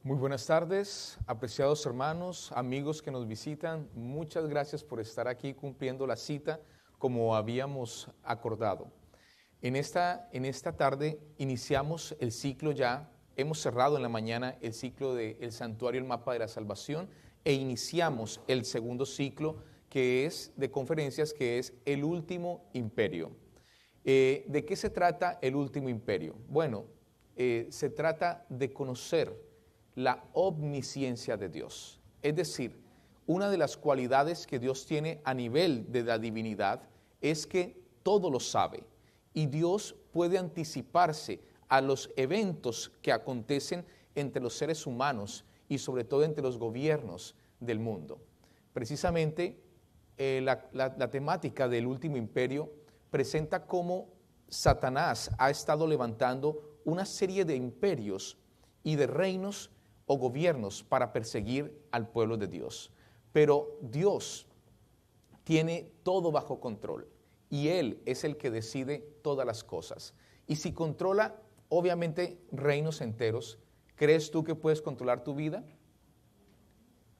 Muy buenas tardes, apreciados hermanos, amigos que nos visitan. Muchas gracias por estar aquí cumpliendo la cita como habíamos acordado. En esta tarde iniciamos el ciclo ya, hemos cerrado en la mañana el ciclo del Santuario, el Mapa de la Salvación, e iniciamos el segundo ciclo que es de conferencias, que es el Último Imperio. ¿De qué se trata el Último Imperio? Bueno, se trata de conocer la omnisciencia de Dios. Es decir, una de las cualidades que Dios tiene a nivel de la divinidad es que todo lo sabe y Dios puede anticiparse a los eventos que acontecen entre los seres humanos y sobre todo entre los gobiernos del mundo. Precisamente la temática del último imperio presenta cómo Satanás ha estado levantando una serie de imperios y de reinos o gobiernos para perseguir al pueblo de Dios. Pero Dios tiene todo bajo control y Él es el que decide todas las cosas. Y si controla, obviamente, reinos enteros, ¿crees tú que puedes controlar tu vida?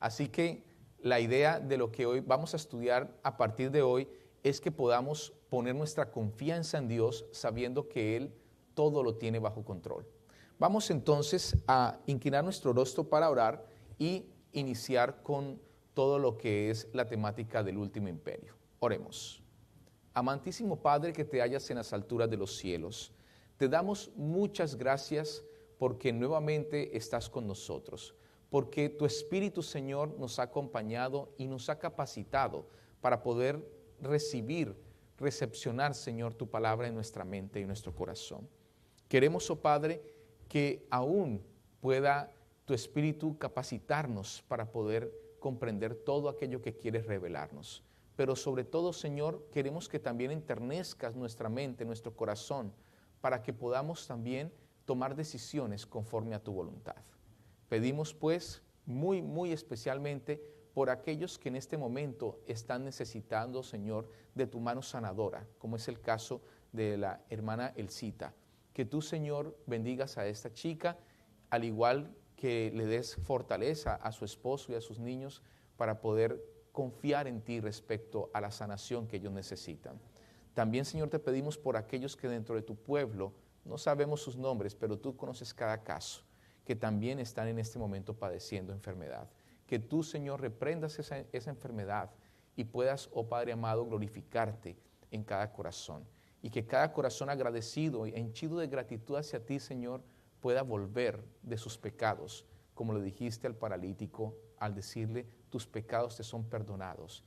Así que la idea de lo que hoy vamos a estudiar a partir de hoy es que podamos poner nuestra confianza en Dios sabiendo que Él todo lo tiene bajo control. Vamos entonces a inclinar nuestro rostro para orar y iniciar con todo lo que es la temática del último imperio. Oremos. Amantísimo Padre que te hallas en las alturas de los cielos, te damos muchas gracias porque nuevamente estás con nosotros, porque tu Espíritu, Señor, nos ha acompañado y nos ha capacitado para poder recepcionar, Señor, tu palabra en nuestra mente y en nuestro corazón. Queremos, oh Padre, que aún pueda tu Espíritu capacitarnos para poder comprender todo aquello que quieres revelarnos. Pero sobre todo, Señor, queremos que también enternezcas nuestra mente, nuestro corazón, para que podamos también tomar decisiones conforme a tu voluntad. Pedimos pues muy especialmente por aquellos que en este momento están necesitando, Señor, de tu mano sanadora, como es el caso de la hermana Elcita. Que tú, Señor, bendigas a esta chica, al igual que le des fortaleza a su esposo y a sus niños para poder confiar en ti respecto a la sanación que ellos necesitan. También, Señor, te pedimos por aquellos que dentro de tu pueblo, no sabemos sus nombres, pero tú conoces cada caso, que también están en este momento padeciendo enfermedad. Que tú, Señor, reprendas esa enfermedad y puedas, oh Padre amado, glorificarte en cada corazón. Y que cada corazón agradecido y henchido de gratitud hacia ti, Señor, pueda volver de sus pecados, como le dijiste al paralítico al decirle, tus pecados te son perdonados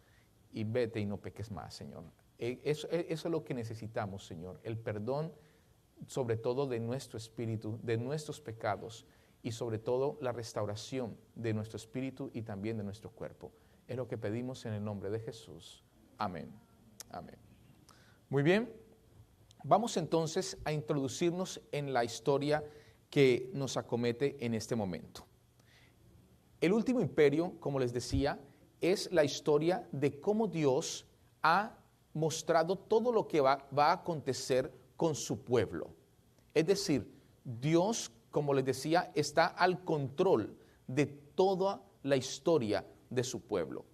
y vete y no peques más, Señor. Eso es lo que necesitamos, Señor, el perdón sobre todo de nuestro espíritu, de nuestros pecados y sobre todo la restauración de nuestro espíritu y también de nuestro cuerpo. Es lo que pedimos en el nombre de Jesús. Amén. Amén. Muy bien. Vamos entonces a introducirnos en la historia que nos acomete en este momento. El último imperio, como les decía, es la historia de cómo Dios ha mostrado todo lo que va a acontecer con su pueblo. Es decir, Dios, como les decía, está al control de toda la historia de su pueblo.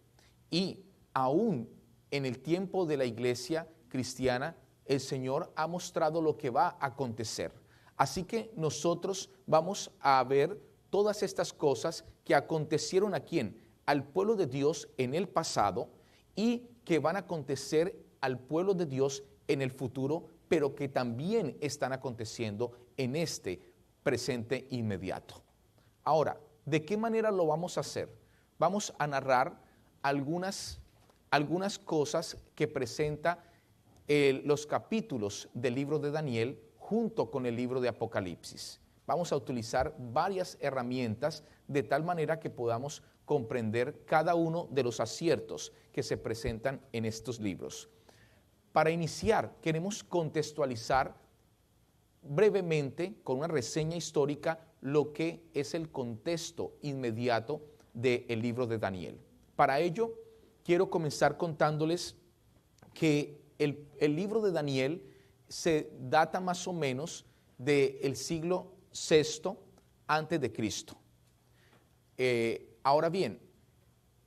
Y aún en el tiempo de la iglesia cristiana, el Señor ha mostrado lo que va a acontecer. Así que nosotros vamos a ver todas estas cosas que acontecieron a ¿quién? Al pueblo de Dios en el pasado y que van a acontecer al pueblo de Dios en el futuro, pero que también están aconteciendo en este presente inmediato. Ahora, ¿de qué manera lo vamos a hacer? Vamos a narrar algunas cosas que presenta los capítulos del libro de Daniel junto con el libro de Apocalipsis. Vamos a utilizar varias herramientas de tal manera que podamos comprender cada uno de los aciertos que se presentan en estos libros. Para iniciar, queremos contextualizar brevemente, con una reseña histórica, lo que es el contexto inmediato del libro de Daniel. Para ello, quiero comenzar contándoles que el libro de Daniel se data más o menos del siglo VI antes de Cristo. Ahora bien,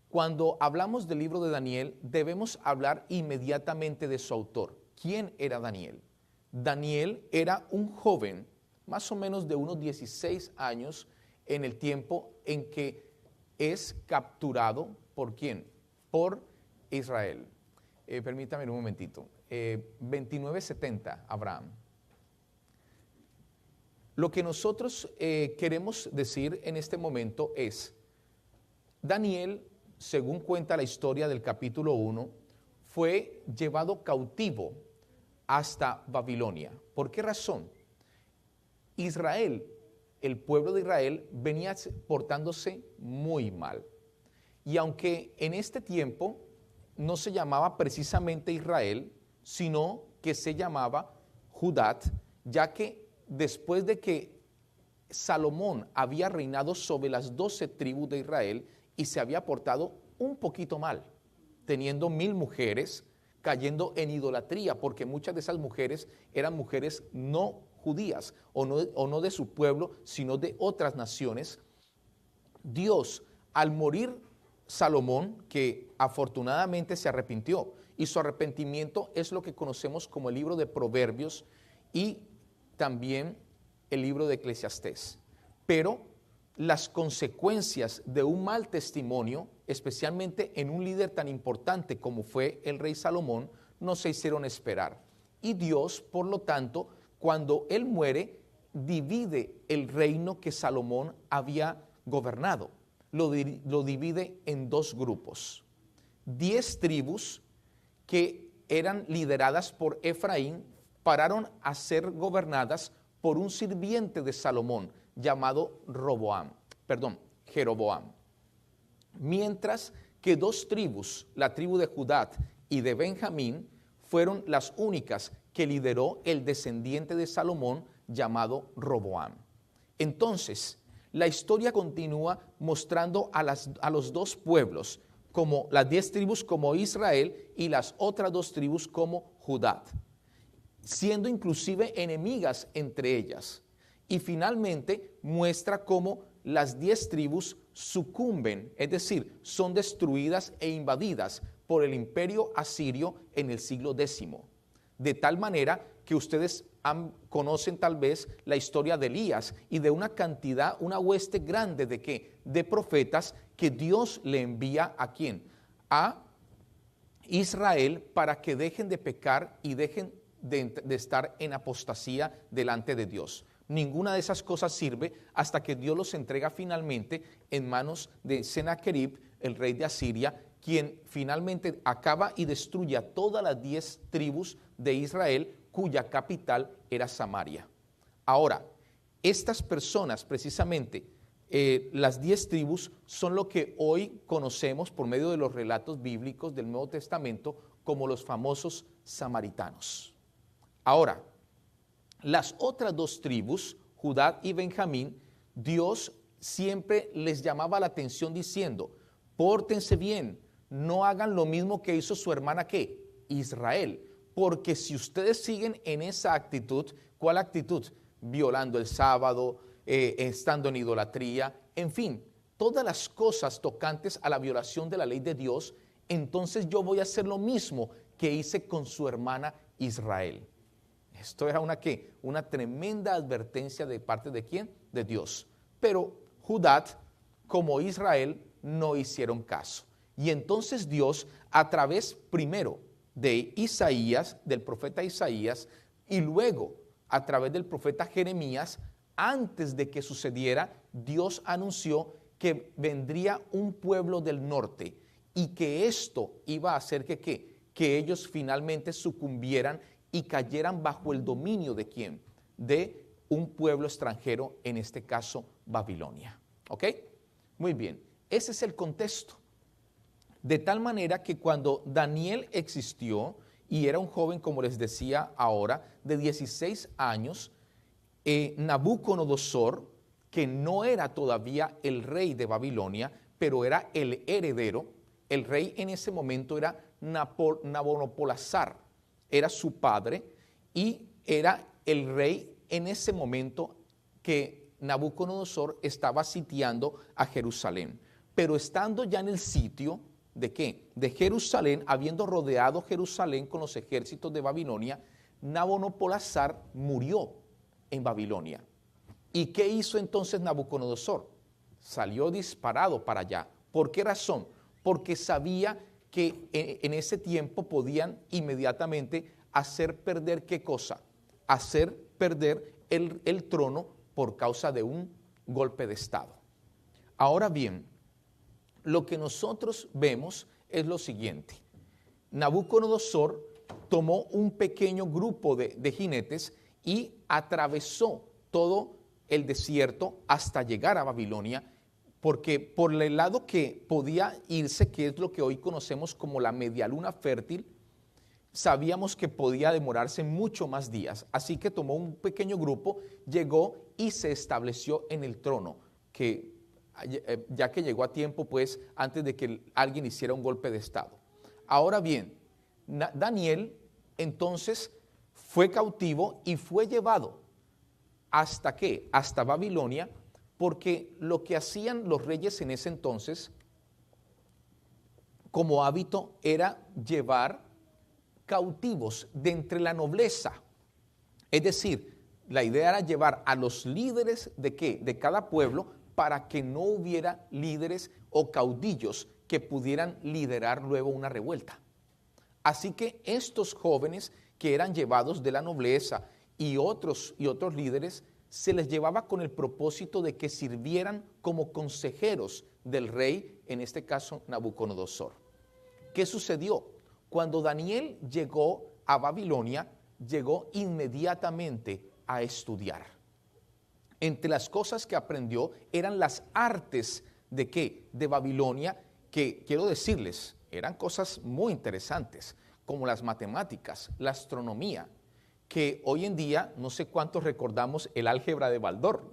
cuando hablamos del libro de Daniel, debemos hablar inmediatamente de su autor. ¿Quién era Daniel? Daniel era un joven, más o menos de unos 16 años, en el tiempo en que es capturado, ¿por quién? Por Israel. Permítame un momentito. 2970, Abraham. Lo que nosotros queremos decir en este momento es, Daniel, según cuenta la historia del capítulo 1, fue llevado cautivo hasta Babilonia. ¿Por qué razón? Israel, el pueblo de Israel, venía portándose muy mal. Y aunque en este tiempo no se llamaba precisamente Israel, sino que se llamaba Judá, ya que después de que Salomón había reinado sobre las 12 tribus de Israel y se había portado un poquito mal, teniendo 1000 mujeres, cayendo en idolatría, porque muchas de esas mujeres eran mujeres no judías o no de su pueblo, sino de otras naciones. Dios, al morir Salomón, que afortunadamente se arrepintió, y su arrepentimiento es lo que conocemos como el libro de Proverbios y también el libro de Eclesiastés. Pero las consecuencias de un mal testimonio, especialmente en un líder tan importante como fue el rey Salomón, no se hicieron esperar. Y Dios, por lo tanto, cuando él muere, divide el reino que Salomón había gobernado. Lo divide en 2 grupos. 10 tribus que eran lideradas por Efraín pararon a ser gobernadas por un sirviente de Salomón llamado Jeroboam. Mientras que 2 tribus, la tribu de Judá y de Benjamín, fueron las únicas que lideró el descendiente de Salomón llamado Roboam. Entonces, la historia continúa mostrando a los 2 pueblos, como las 10 tribus como Israel y las otras 2 tribus como Judá, siendo inclusive enemigas entre ellas. Y finalmente muestra cómo las 10 tribus sucumben, es decir, son destruidas e invadidas por el imperio asirio en el siglo X. De tal manera que ustedes conocen tal vez la historia de Elías y de una cantidad, una hueste grande de ¿qué? De profetas que Dios le envía ¿a quién? A Israel para que dejen de pecar y dejen de estar en apostasía delante de Dios. Ninguna de esas cosas sirve hasta que Dios los entrega finalmente en manos de Sennacherib, el rey de Asiria, quien finalmente acaba y destruye a todas las 10 tribus de Israel, cuya capital era Samaria. Ahora, estas personas precisamente, las 10 tribus, son lo que hoy conocemos por medio de los relatos bíblicos del Nuevo Testamento como los famosos samaritanos. Ahora, las otras 2 tribus, Judá y Benjamín, Dios siempre les llamaba la atención diciendo, pórtense bien, no hagan lo mismo que hizo su hermana ¿qué? Israel, porque si ustedes siguen en esa actitud, ¿cuál actitud? Violando el sábado, estando en idolatría, en fin, todas las cosas tocantes a la violación de la ley de Dios, entonces yo voy a hacer lo mismo que hice con su hermana Israel. Esto era una tremenda advertencia de parte de ¿quién? De Dios. Pero Judá, como Israel, no hicieron caso. Y entonces Dios, a través primero de Isaías, del profeta Isaías, y luego a través del profeta Jeremías, antes de que sucediera, Dios anunció que vendría un pueblo del norte y que esto iba a hacer que ellos finalmente sucumbieran y cayeran bajo el dominio de ¿quién? De un pueblo extranjero, en este caso Babilonia. ¿Ok? Muy bien, ese es el contexto. De tal manera que cuando Daniel existió y era un joven, como les decía ahora, de 16 años, Nabucodonosor, que no era todavía el rey de Babilonia, pero era el heredero, el rey en ese momento era Nabonopolassar, era su padre y era el rey en ese momento que Nabucodonosor estaba sitiando a Jerusalén. Pero estando ya en el sitio, ¿de qué? De Jerusalén, habiendo rodeado Jerusalén con los ejércitos de Babilonia, Nabonopolassar murió en Babilonia. ¿Y qué hizo entonces Nabucodonosor? Salió disparado para allá. ¿Por qué razón? Porque sabía que en ese tiempo podían inmediatamente hacer perder ¿qué cosa? Hacer perder el trono por causa de un golpe de estado. Ahora bien, lo que nosotros vemos es lo siguiente. Nabucodonosor tomó un pequeño grupo de jinetes y atravesó todo el desierto hasta llegar a Babilonia, porque por el lado que podía irse, que es lo que hoy conocemos como la media luna fértil, sabíamos que podía demorarse mucho más días. Así que tomó un pequeño grupo, llegó y se estableció en el trono, que ya que llegó a tiempo, pues, antes de que alguien hiciera un golpe de estado. Ahora bien, Daniel entonces fue cautivo y fue llevado ¿hasta qué? Hasta Babilonia, porque lo que hacían los reyes en ese entonces, como hábito, era llevar cautivos de entre la nobleza. Es decir, la idea era llevar a los líderes de ¿qué? De cada pueblo, para que no hubiera líderes o caudillos que pudieran liderar luego una revuelta. Así que estos jóvenes que eran llevados de la nobleza y otros líderes, se les llevaba con el propósito de que sirvieran como consejeros del rey, en este caso Nabucodonosor. ¿Qué sucedió? Cuando Daniel llegó a Babilonia, llegó inmediatamente a estudiar. Entre las cosas que aprendió eran las artes ¿de qué? De Babilonia, que quiero decirles, eran cosas muy interesantes, como las matemáticas, la astronomía, que hoy en día no sé cuántos recordamos el álgebra de Baldor.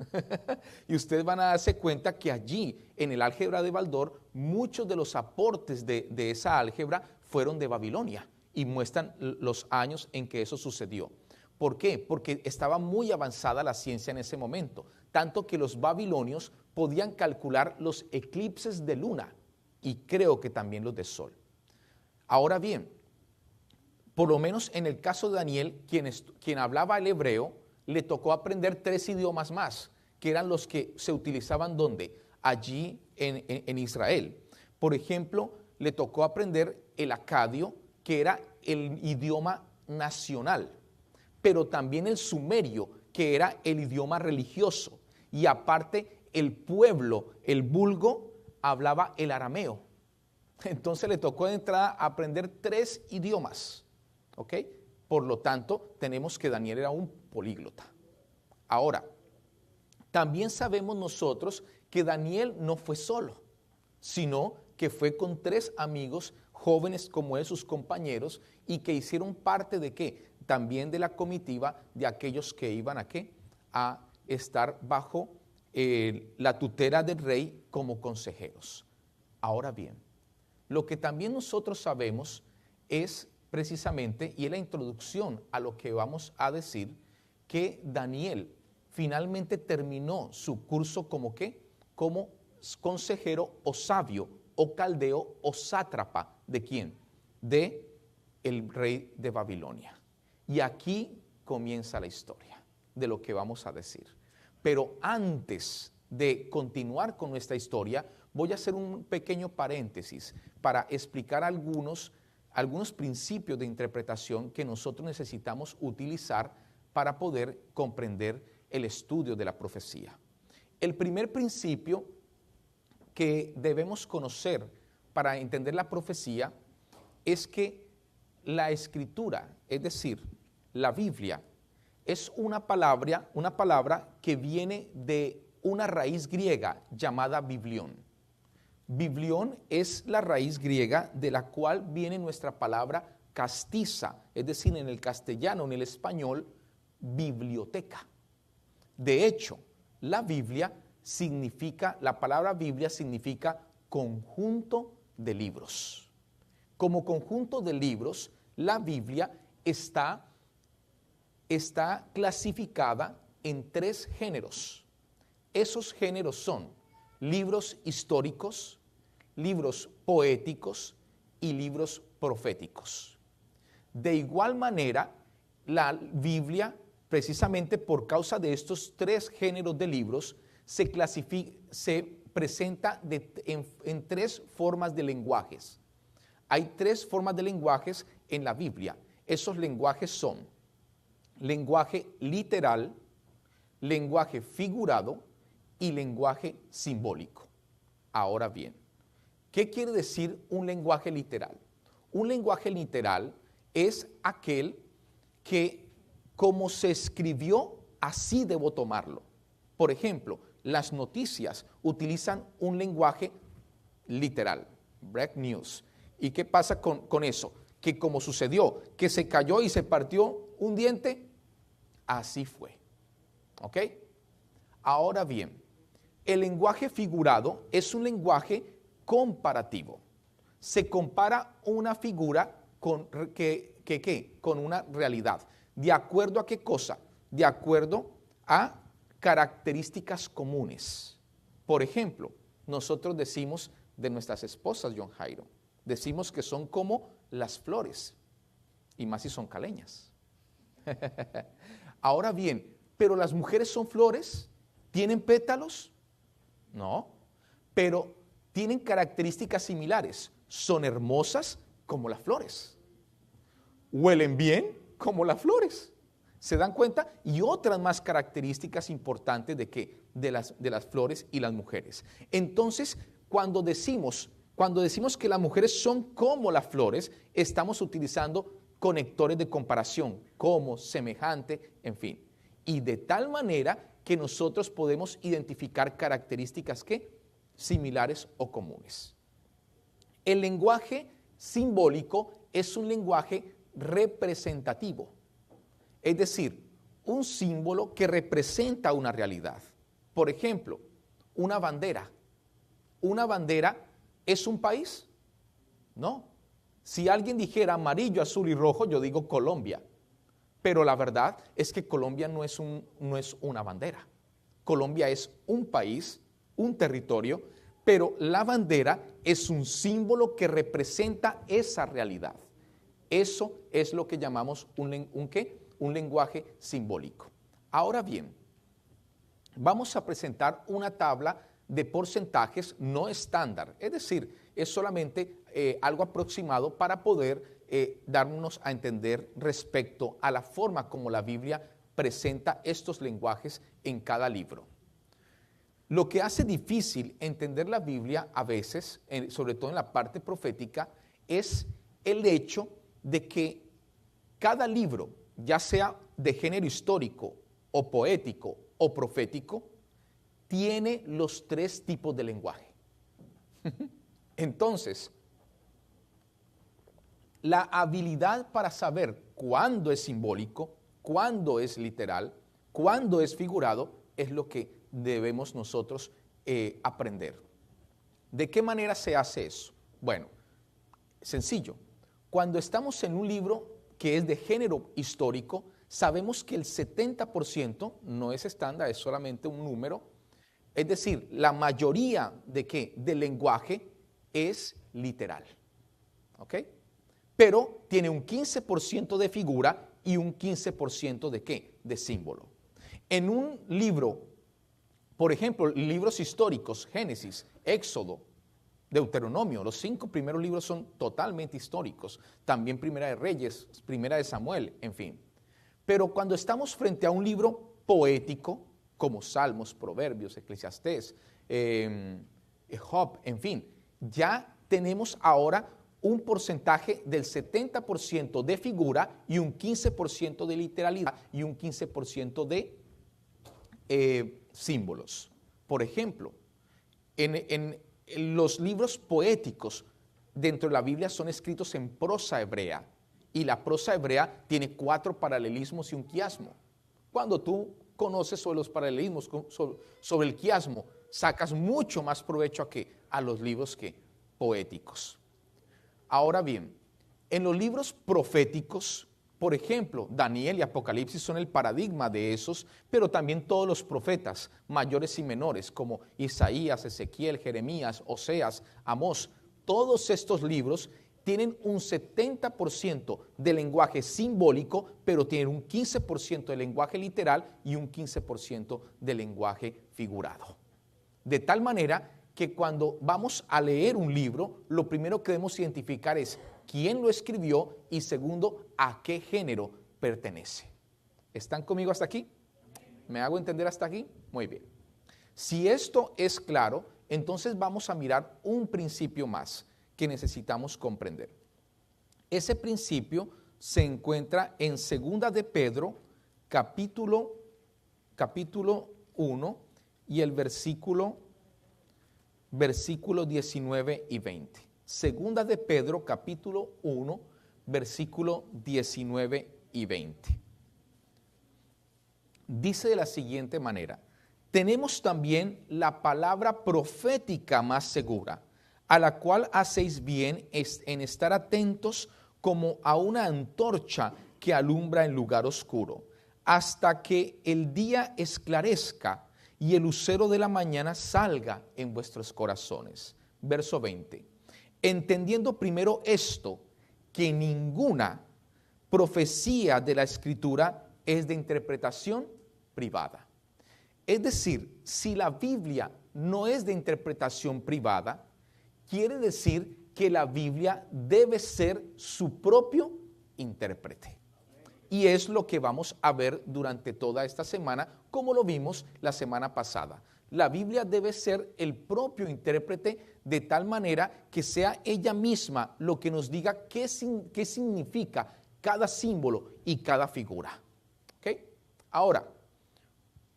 Y ustedes van a darse cuenta que allí, en el álgebra de Baldor, muchos de los aportes de esa álgebra fueron de Babilonia y muestran los años en que eso sucedió. ¿Por qué? Porque estaba muy avanzada la ciencia en ese momento, tanto que los babilonios podían calcular los eclipses de luna y creo que también los de sol. Ahora bien, por lo menos en el caso de Daniel, quien hablaba el hebreo, le tocó aprender 3 idiomas más, que eran los que se utilizaban ¿dónde? Allí en Israel. Por ejemplo, le tocó aprender el acadio, que era el idioma nacional, pero también el sumerio, que era el idioma religioso, y aparte el pueblo, el vulgo, hablaba el arameo. Entonces le tocó de entrada aprender 3 idiomas, ¿ok? Por lo tanto, tenemos que Daniel era un políglota. Ahora, también sabemos nosotros que Daniel no fue solo, sino que fue con 3 amigos jóvenes como él, sus compañeros, y que hicieron parte de ¿qué? También de la comitiva de aquellos que iban a ¿qué? A estar bajo la tutela del rey como consejeros. Ahora bien, lo que también nosotros sabemos es precisamente, y es la introducción a lo que vamos a decir, que Daniel finalmente terminó su curso como ¿qué? Como consejero o sabio o caldeo o sátrapa. ¿De quién? De el rey de Babilonia. Y aquí comienza la historia de lo que vamos a decir. Pero antes de continuar con nuestra historia, voy a hacer un pequeño paréntesis para explicar algunos principios de interpretación que nosotros necesitamos utilizar para poder comprender el estudio de la profecía. El primer principio que debemos conocer para entender la profecía es que la escritura, es decir, la Biblia, es una palabra que viene de una raíz griega llamada biblión. Biblión es la raíz griega de la cual viene nuestra palabra castiza, es decir, en el castellano, en el español, biblioteca. De hecho, la palabra Biblia significa conjunto de libros. Como conjunto de libros, la Biblia está clasificada en 3 géneros. Esos géneros son libros históricos, libros poéticos y libros proféticos. De igual manera, la Biblia, precisamente por causa de estos tres géneros de libros, se presenta en tres formas de lenguajes. Hay tres formas de lenguajes en la Biblia. Esos lenguajes son lenguaje literal, lenguaje figurado y lenguaje simbólico. Ahora bien, ¿qué quiere decir un lenguaje literal? Un lenguaje literal es aquel que, como se escribió, así debo tomarlo. Por ejemplo, las noticias utilizan un lenguaje literal, break news. ¿Y qué pasa con eso? Que como sucedió, que se cayó y se partió un diente, así fue. ¿Ok? Ahora bien, el lenguaje figurado es un lenguaje comparativo. Se compara una figura con una realidad. ¿De acuerdo a qué cosa? De acuerdo a características comunes. Por ejemplo, nosotros decimos de nuestras esposas, John Jairo, decimos que son como las flores, y más si son caleñas. Ahora bien, ¿pero las mujeres son flores? ¿Tienen pétalos? No, pero tienen características similares. Son hermosas como las flores. Huelen bien como las flores. ¿Se dan cuenta? Y otras más características importantes de qué, de las flores y las mujeres. Entonces, cuando decimos que las mujeres son como las flores, estamos utilizando conectores de comparación, como, semejante, en fin. Y de tal manera que nosotros podemos identificar características ¿qué? Similares o comunes. El lenguaje simbólico es un lenguaje representativo, es decir, un símbolo que representa una realidad. Por ejemplo, una bandera. ¿Una bandera es un país? No. Si alguien dijera amarillo, azul y rojo, yo digo Colombia. Pero la verdad es que Colombia no es una bandera. Colombia es un país, un territorio, pero la bandera es un símbolo que representa esa realidad. Eso es lo que llamamos un lenguaje simbólico. Ahora bien, vamos a presentar una tabla de porcentajes no estándar, es decir, es solamente algo aproximado para poder darnos a entender respecto a la forma como la Biblia presenta estos lenguajes en cada libro. Lo que hace difícil entender la Biblia a veces, sobre todo en la parte profética, es el hecho de que cada libro, ya sea de género histórico o poético o profético, tiene los tres tipos de lenguaje. Entonces, la habilidad para saber cuándo es simbólico, cuándo es literal, cuándo es figurado, es lo que debemos nosotros aprender. ¿De qué manera se hace eso? Bueno, sencillo. Cuando estamos en un libro que es de género histórico, sabemos que el 70% no es estándar, es solamente un número. Es decir, la mayoría del lenguaje es literal. ¿Ok? Pero tiene un 15% de figura y un 15% de ¿qué? De símbolo. En un libro, por ejemplo, libros históricos, Génesis, Éxodo, Deuteronomio, los 5 primeros libros son totalmente históricos. También Primera de Reyes, Primera de Samuel, en fin. Pero cuando estamos frente a un libro poético, como Salmos, Proverbios, Eclesiastés, Job, en fin, ya tenemos ahora un porcentaje del 70% de figura y un 15% de literalidad y un 15% de símbolos. Por ejemplo, en los libros poéticos dentro de la Biblia son escritos en prosa hebrea y la prosa hebrea tiene 4 paralelismos y un quiasmo. Cuando tú conoces sobre los paralelismos, sobre el quiasmo, sacas mucho más provecho a los libros poéticos. Ahora bien, en los libros proféticos, Por ejemplo, Daniel y Apocalipsis son el paradigma de esos, pero también todos los profetas, mayores y menores, como Isaías, Ezequiel, Jeremías, Oseas, Amós. Todos estos libros tienen un 70% de lenguaje simbólico, pero tienen un 15% de lenguaje literal y un 15% de lenguaje figurado. De tal manera que cuando vamos a leer un libro, lo primero que debemos identificar es quién lo escribió y segundo, a qué género pertenece. ¿Están conmigo hasta aquí? ¿Me hago entender hasta aquí? Muy bien. Si esto es claro, entonces vamos a mirar un principio más que necesitamos comprender. Ese principio se encuentra en 2 de Pedro, capítulo 1 y el versículo 19 y 20. 2 de Pedro, capítulo 1, versículo 19 y 20. Dice de la siguiente manera: tenemos también la palabra profética más segura, a la cual hacéis bien en estar atentos como a una antorcha que alumbra en lugar oscuro, hasta que el día esclarezca y el lucero de la mañana salga en vuestros corazones. Verso 20. Entendiendo primero esto, que ninguna profecía de la Escritura es de interpretación privada. Es decir, si la Biblia no es de interpretación privada, quiere decir que la Biblia debe ser su propio intérprete. Y es lo que vamos a ver durante toda esta semana, como lo vimos la semana pasada. La Biblia debe ser el propio intérprete de tal manera que sea ella misma lo que nos diga qué significa cada símbolo y cada figura. ¿Okay? Ahora,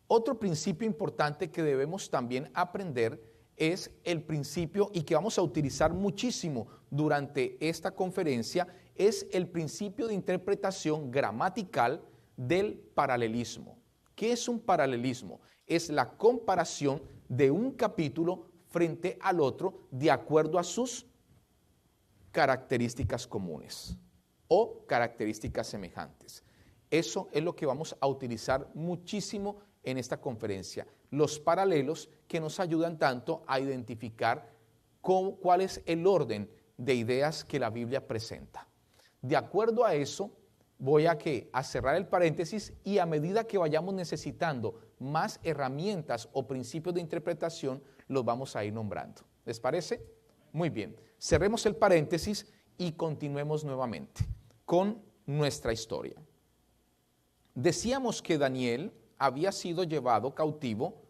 otro principio importante que debemos también aprender es el principio y que vamos a utilizar muchísimo durante esta conferencia, es el principio de interpretación gramatical del paralelismo. ¿Qué es un paralelismo? Es la comparación de un capítulo frente al otro de acuerdo a sus características comunes o características semejantes. Eso es lo que vamos a utilizar muchísimo en esta conferencia. Los paralelos que nos ayudan tanto a identificar cuál es el orden de ideas que la Biblia presenta. De acuerdo a eso, voy a cerrar el paréntesis y a medida que vayamos necesitando más herramientas o principios de interpretación, los vamos a ir nombrando. ¿Les parece? Muy bien. Cerremos el paréntesis y continuemos nuevamente con nuestra historia. Decíamos que Daniel había sido llevado cautivo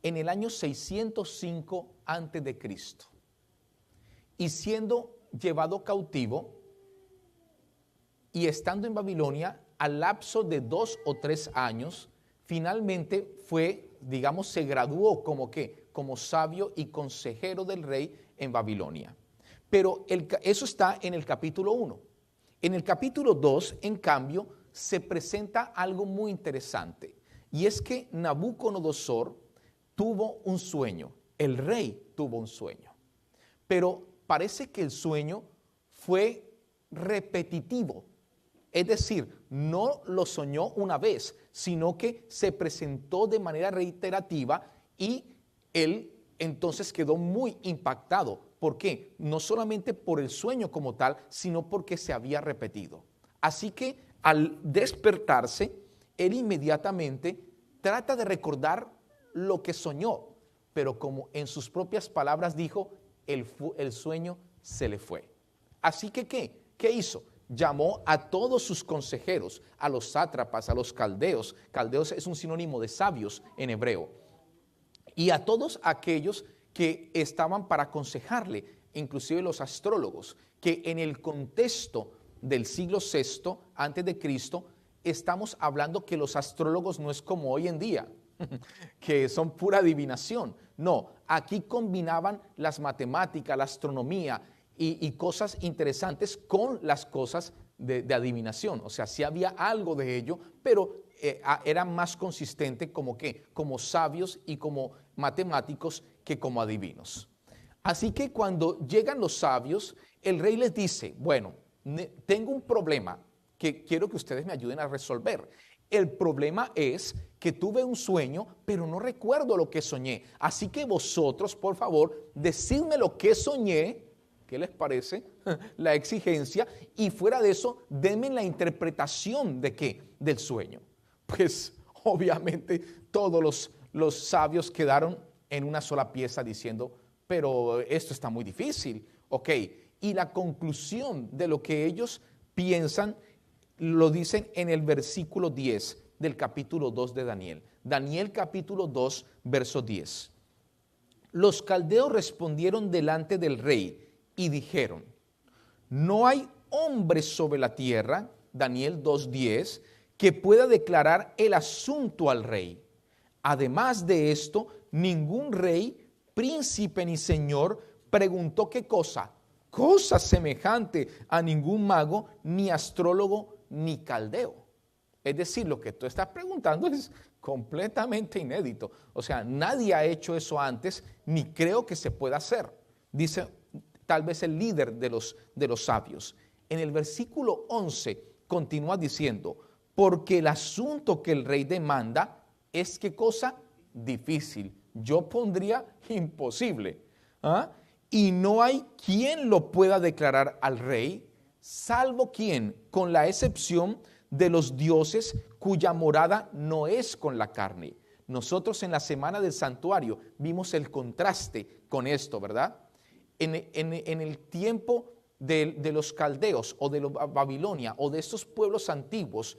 en el año 605 a.C. Y siendo llevado cautivo y estando en Babilonia, al lapso de 2 o 3 años, finalmente se graduó como sabio y consejero del rey en Babilonia. Pero eso está en el capítulo 1. En el capítulo 2, en cambio, se presenta algo muy interesante. Y es que Nabucodonosor tuvo un sueño, el rey tuvo un sueño. Pero parece que el sueño fue repetitivo. Es decir, no lo soñó una vez, sino que se presentó de manera reiterativa y él entonces quedó muy impactado. ¿Por qué? No solamente por el sueño como tal, sino porque se había repetido. Así que al despertarse, él inmediatamente trata de recordar lo que soñó, pero como en sus propias palabras dijo, el sueño se le fue. Así que, ¿qué hizo? Llamó a todos sus consejeros, a los sátrapas, a los caldeos. Caldeos es un sinónimo de sabios en hebreo. Y a todos aquellos que estaban para aconsejarle, inclusive los astrólogos, que en el contexto del siglo VI antes de Cristo, estamos hablando que los astrólogos no es como hoy en día, que son pura adivinación. No, aquí combinaban las matemáticas, la astronomía y cosas interesantes con las cosas de adivinación. O sea, sí había algo de ello, pero era más consistente como sabios y como matemáticos que como adivinos. Así que cuando llegan los sabios, el rey les dice, bueno, tengo un problema que quiero que ustedes me ayuden a resolver. El problema es que tuve un sueño, pero no recuerdo lo que soñé. Así que vosotros, por favor, decidme lo que soñé. ¿Qué les parece? La exigencia. Y fuera de eso, denme la interpretación de qué, del sueño. Pues obviamente todos los sabios quedaron en una sola pieza diciendo, pero esto está muy difícil. Ok, y la conclusión de lo que ellos piensan lo dicen en el versículo 10 del capítulo 2 de Daniel. Daniel capítulo 2, verso 10. Los caldeos respondieron delante del rey y dijeron, no hay hombre sobre la tierra, Daniel 2:10, que pueda declarar el asunto al rey. Además de esto, ningún rey, príncipe ni señor preguntó qué cosa semejante a ningún mago, ni astrólogo, ni caldeo. Es decir, lo que tú estás preguntando es completamente inédito. O sea, nadie ha hecho eso antes, ni creo que se pueda hacer. Dice tal vez el líder de los sabios. En el versículo 11 continúa diciendo, porque el asunto que el rey demanda es ¿qué cosa? Difícil. Yo pondría imposible. ¿Ah? Y no hay quien lo pueda declarar al rey, salvo quien, con la excepción de los dioses cuya morada no es con la carne. Nosotros en la semana del santuario vimos el contraste con esto, ¿verdad? En el tiempo de los caldeos o de Babilonia o de estos pueblos antiguos,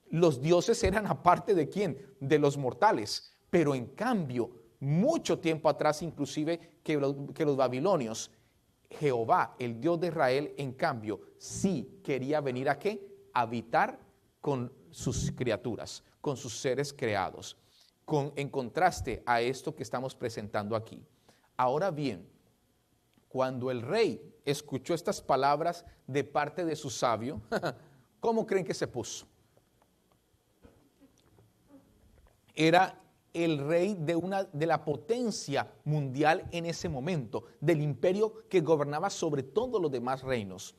los dioses eran aparte de quién, de los mortales. Pero en cambio, mucho tiempo atrás inclusive que los babilonios, Jehová, el Dios de Israel, en cambio, sí quería venir a ¿qué? A habitar con sus criaturas, con sus seres creados, en contraste a esto que estamos presentando aquí. Ahora bien, cuando el rey escuchó estas palabras de parte de su sabio, ¿cómo creen que se puso? Era el rey de la potencia mundial en ese momento, del imperio que gobernaba sobre todos los demás reinos.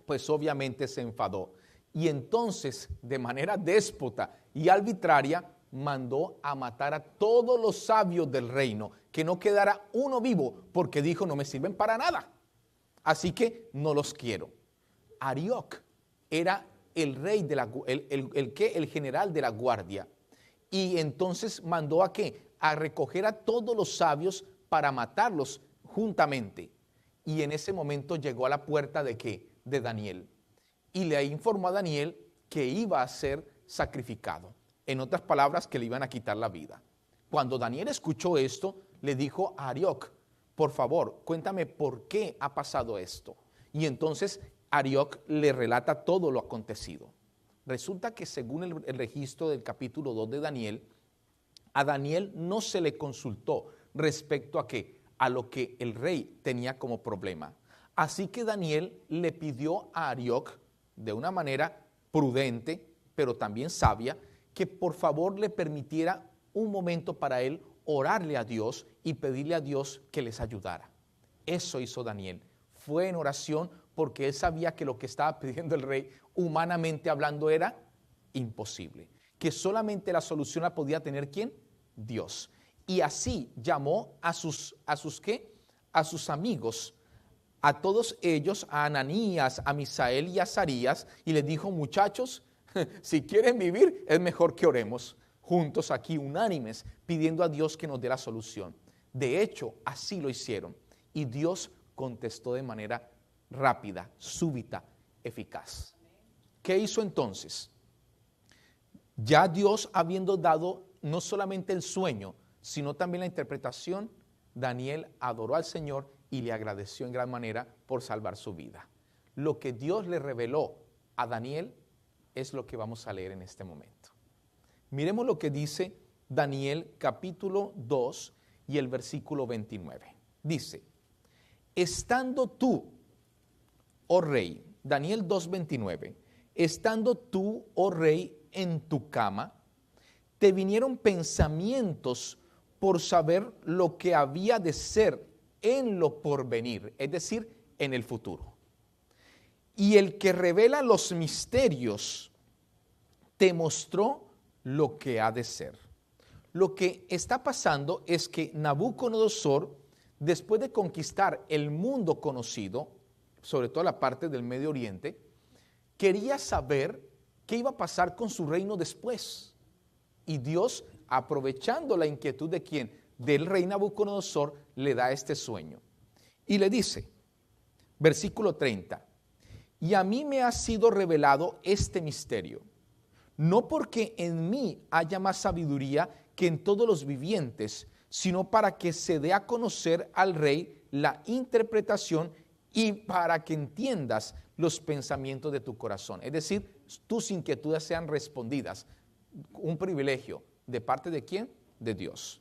Pues obviamente se enfadó. Y entonces, de manera déspota y arbitraria, mandó a matar a todos los sabios del reino, que no quedara uno vivo, porque dijo, no me sirven para nada. Así que no los quiero. Arioc era el rey, el general de la guardia. Y entonces mandó a ¿qué? A recoger a todos los sabios para matarlos juntamente. Y en ese momento llegó a la puerta de ¿qué? De Daniel. Y le informó a Daniel que iba a ser sacrificado. En otras palabras, que le iban a quitar la vida. Cuando Daniel escuchó esto, le dijo a Arioc, por favor, cuéntame por qué ha pasado esto. Y entonces Arioc le relata todo lo acontecido. Resulta que según el registro del capítulo 2 de Daniel, a Daniel no se le consultó respecto a qué, a lo que el rey tenía como problema. Así que Daniel le pidió a Arioc, de una manera prudente, pero también sabia, que por favor le permitiera un momento para él orarle a Dios y pedirle a Dios que les ayudara. Eso hizo Daniel. Fue en oración porque él sabía que lo que estaba pidiendo el rey, humanamente hablando, era imposible. Que solamente la solución la podía tener ¿quién? Dios. Y así llamó a sus ¿qué? A sus amigos, a todos ellos, a Ananías, a Misael y a Azarías, y les dijo, muchachos, si quieren vivir, es mejor que oremos juntos aquí, unánimes, pidiendo a Dios que nos dé la solución. De hecho, así lo hicieron. Y Dios contestó de manera rápida, súbita, eficaz. ¿Qué hizo entonces? Ya Dios habiendo dado no solamente el sueño, sino también la interpretación, Daniel adoró al Señor y le agradeció en gran manera por salvar su vida. Lo que Dios le reveló a Daniel es lo que vamos a leer en este momento. Miremos lo que dice Daniel capítulo 2 y el versículo 29. Dice, estando tú, oh rey, Daniel 2:29, estando tú, oh rey, en tu cama, te vinieron pensamientos por saber lo que había de ser en lo porvenir, es decir, en el futuro. y el que revela los misterios te mostró lo que ha de ser. Lo que está pasando es que Nabucodonosor, después de conquistar el mundo conocido, sobre todo la parte del Medio Oriente, quería saber qué iba a pasar con su reino después. Y Dios, aprovechando la inquietud de quién, del rey Nabucodonosor, le da este sueño. Y le dice, versículo 30, y a mí me ha sido revelado este misterio, no porque en mí haya más sabiduría que en todos los vivientes, sino para que se dé a conocer al rey la interpretación y para que entiendas los pensamientos de tu corazón. Es decir, tus inquietudes sean respondidas. Un privilegio. ¿De parte de quién? De Dios.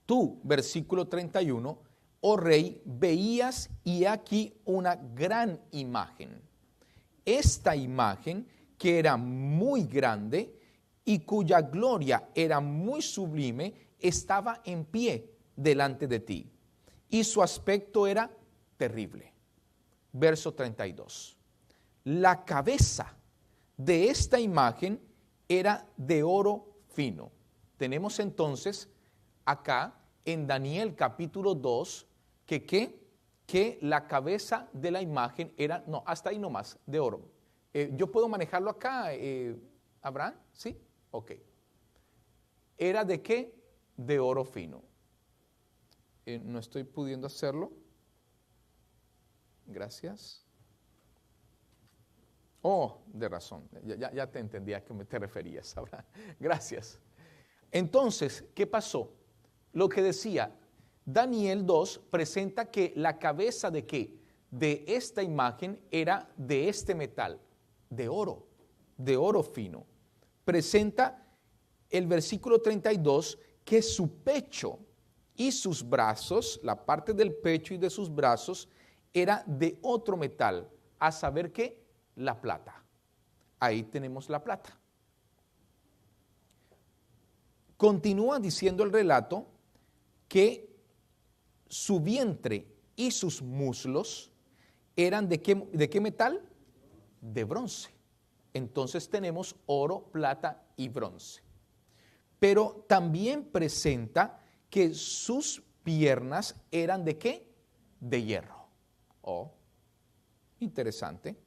Tú, versículo 31, oh rey, veías y aquí una gran imagen. Esta imagen, que era muy grande y cuya gloria era muy sublime, estaba en pie delante de ti. Y su aspecto era terrible. Verso 32. La cabeza de esta imagen era de oro fino. Tenemos entonces acá en Daniel capítulo 2 que la cabeza de la imagen era, no, hasta ahí nomás, de oro. ¿Yo puedo manejarlo acá, Abraham? ¿Sí? Ok. ¿Era de qué? De oro fino. No estoy pudiendo hacerlo. Gracias. Oh, de razón. Ya te entendí a qué te referías, Abraham. Gracias. Entonces, ¿qué pasó? Lo que decía, Daniel 2 presenta que la cabeza de qué? De esta imagen era de este metal, de oro fino. Presenta el versículo 32 que su pecho y sus brazos, la parte del pecho y de sus brazos, era de otro metal, a saber qué, la plata. Ahí tenemos la plata. Continúa diciendo el relato que su vientre y sus muslos eran ¿de qué metal? De bronce. Entonces tenemos oro, plata y bronce. Pero también presenta que sus piernas eran ¿de qué? De hierro. Oh, interesante.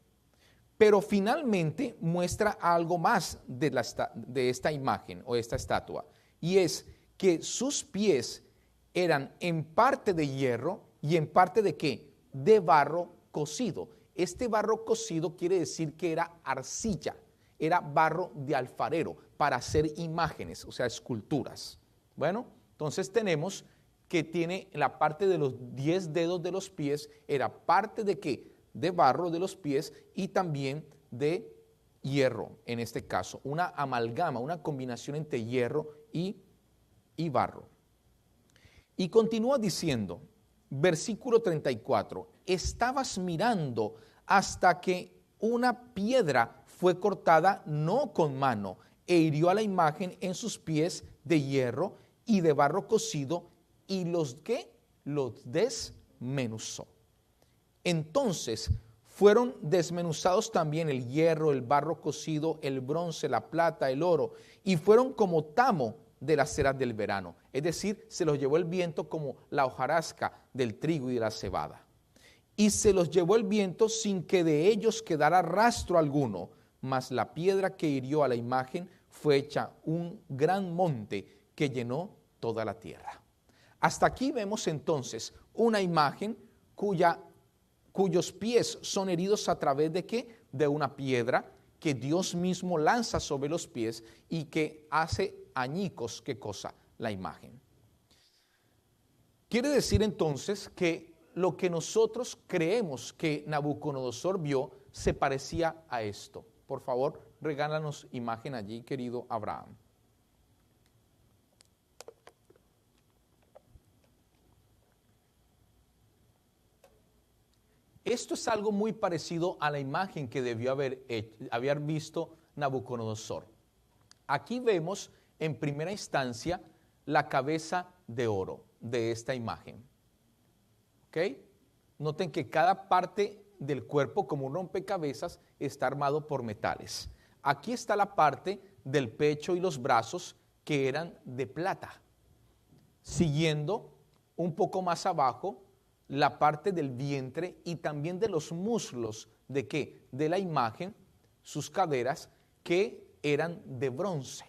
Pero finalmente muestra algo más de esta imagen o esta estatua. Y es que sus pies eran en parte de hierro y en parte de ¿qué? De barro cocido. Este barro cocido quiere decir que era arcilla, era barro de alfarero para hacer imágenes, o sea, esculturas. Bueno, entonces tenemos que tiene la parte de los 10 dedos de los pies, era parte de ¿qué? De barro de los pies y también de hierro, en este caso, una amalgama, una combinación entre hierro y barro. Y continúa diciendo, versículo 34, estabas mirando hasta que una piedra fue cortada no con mano e hirió a la imagen en sus pies de hierro y de barro cocido y los desmenuzó. Entonces fueron desmenuzados también el hierro, el barro cocido, el bronce, la plata, el oro, y fueron como tamo de las ceras del verano. Es decir, se los llevó el viento como la hojarasca del trigo y de la cebada. Y se los llevó el viento sin que de ellos quedara rastro alguno, mas la piedra que hirió a la imagen fue hecha un gran monte que llenó toda la tierra. Hasta aquí vemos entonces una imagen cuyos pies son heridos a través de ¿qué? De una piedra que Dios mismo lanza sobre los pies y que hace añicos, ¿qué cosa? La imagen. Quiere decir entonces que lo que nosotros creemos que Nabucodonosor vio se parecía a esto. Por favor, regálanos imagen allí, querido Abraham. Esto es algo muy parecido a la imagen que debió haber visto Nabucodonosor. Aquí vemos en primera instancia la cabeza de oro de esta imagen. ¿Ok? Noten que cada parte del cuerpo, como un rompecabezas, está armado por metales. Aquí está la parte del pecho y los brazos que eran de plata. Siguiendo un poco más abajo, la parte del vientre y también de los muslos, ¿de qué? De la imagen, sus caderas, que eran de bronce.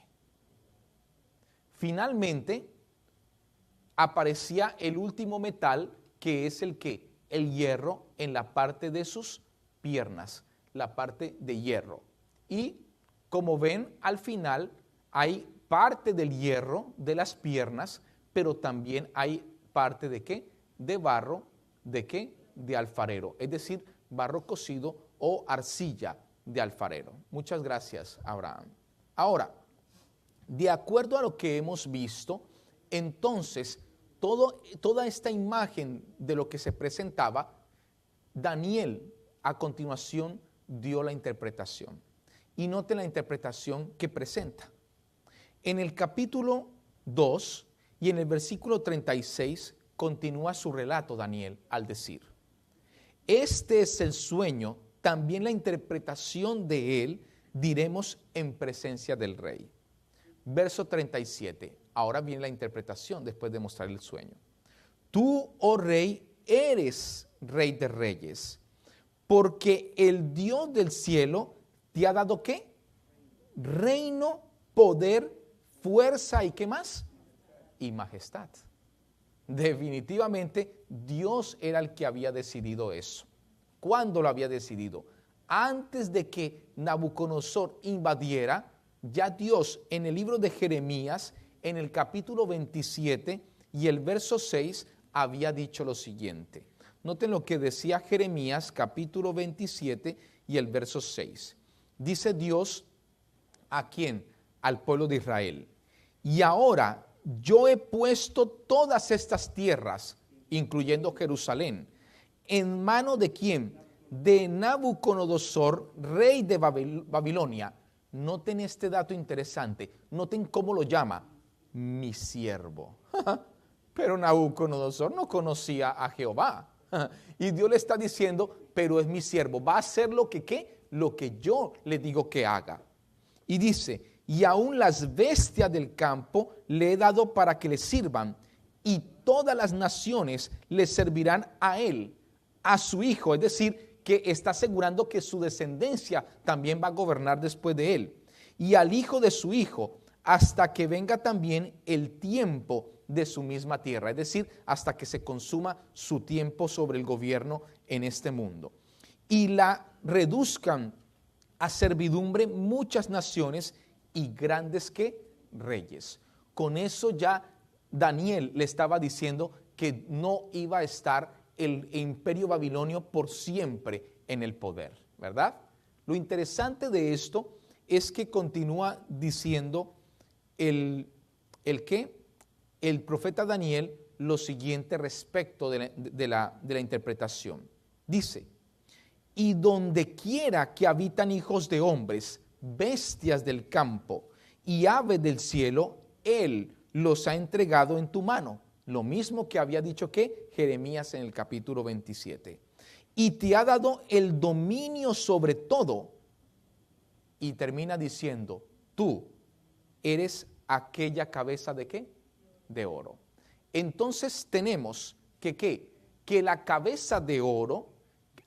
Finalmente, aparecía el último metal, que es el ¿qué? El hierro en la parte de sus piernas, la parte de hierro. Y como ven, al final hay parte del hierro de las piernas, pero también hay parte de ¿qué? De barro, ¿de qué? De alfarero, es decir, barro cocido o arcilla de alfarero. Muchas gracias, Abraham. Ahora, de acuerdo a lo que hemos visto, entonces, toda esta imagen de lo que se presentaba, Daniel a continuación dio la interpretación. Y note la interpretación que presenta. En el capítulo 2 y en el versículo 36 continúa su relato Daniel al decir: este es el sueño, también la interpretación de él diremos en presencia del rey. Verso 37, ahora viene la interpretación después de mostrar el sueño. Tú, oh rey, eres rey de reyes, porque el Dios del cielo te ha dado ¿qué? Reino, poder, fuerza y ¿qué más? Y majestad. Definitivamente Dios era el que había decidido eso. ¿Cuándo lo había decidido? Antes de que Nabucodonosor invadiera, ya Dios en el libro de Jeremías, en el capítulo 27 y el verso 6, había dicho lo siguiente. Noten lo que decía Jeremías, capítulo 27 y el verso 6. Dice Dios, ¿a quién? Al pueblo de Israel. Y ahora yo he puesto todas estas tierras, incluyendo Jerusalén, ¿en mano de quién? De Nabucodonosor, rey de Babilonia. Noten este dato interesante, noten cómo lo llama, mi siervo. Pero Nabucodonosor no conocía a Jehová. Y Dios le está diciendo, pero es mi siervo, va a hacer lo que ¿qué? Lo que yo le digo que haga. Y dice, y aún las bestias del campo le he dado para que le sirvan, y todas las naciones le servirán a él, a su hijo, es decir, que está asegurando que su descendencia también va a gobernar después de él, y al hijo de su hijo, hasta que venga también el tiempo de su misma tierra, es decir, hasta que se consuma su tiempo sobre el gobierno en este mundo. Y la reduzcan a servidumbre muchas naciones y grandes ¿qué? Reyes. Con eso ya Daniel le estaba diciendo que no iba a estar el imperio babilonio por siempre en el poder, ¿verdad? Lo interesante de esto es que continúa diciendo el profeta Daniel lo siguiente respecto de la interpretación. Dice, y donde quiera que habitan hijos de hombres, bestias del campo y aves del cielo, él los ha entregado en tu mano. Lo mismo que había dicho que Jeremías en el capítulo 27. Y te ha dado el dominio sobre todo. Y termina diciendo, tú eres aquella cabeza de ¿qué? De oro. Entonces tenemos que ¿qué? Que la cabeza de oro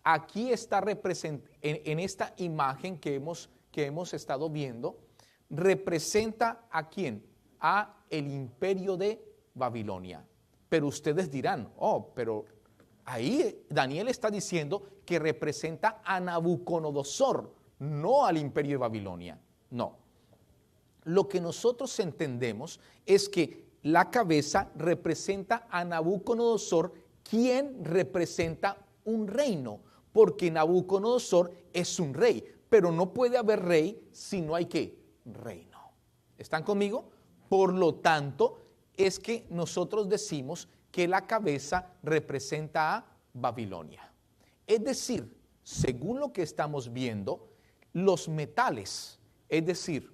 aquí está representada en esta imagen que hemos estado viendo, representa ¿a quién? A el imperio de Babilonia. Pero ustedes dirán, pero ahí Daniel está diciendo que representa a Nabucodonosor, no al imperio de Babilonia. No. Lo que nosotros entendemos es que la cabeza representa a Nabucodonosor, quien representa un reino, porque Nabucodonosor es un rey, pero no puede haber rey si no hay ¿qué? Reino. ¿Están conmigo? Por lo tanto, es que nosotros decimos que la cabeza representa a Babilonia. Es decir, según lo que estamos viendo, los metales, es decir,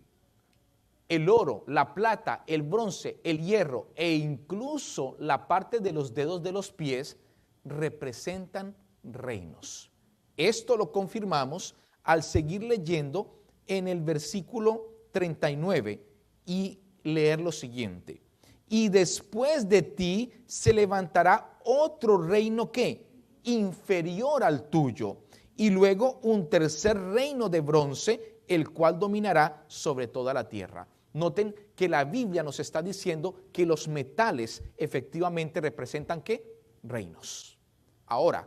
el oro, la plata, el bronce, el hierro e incluso la parte de los dedos de los pies representan reinos. Esto lo confirmamos al seguir leyendo en el versículo 39 y leer lo siguiente. Y después de ti se levantará otro reino que inferior al tuyo, y luego un tercer reino de bronce, el cual dominará sobre toda la tierra. Noten que la Biblia nos está diciendo que los metales efectivamente representan ¿qué? Reinos. Ahora,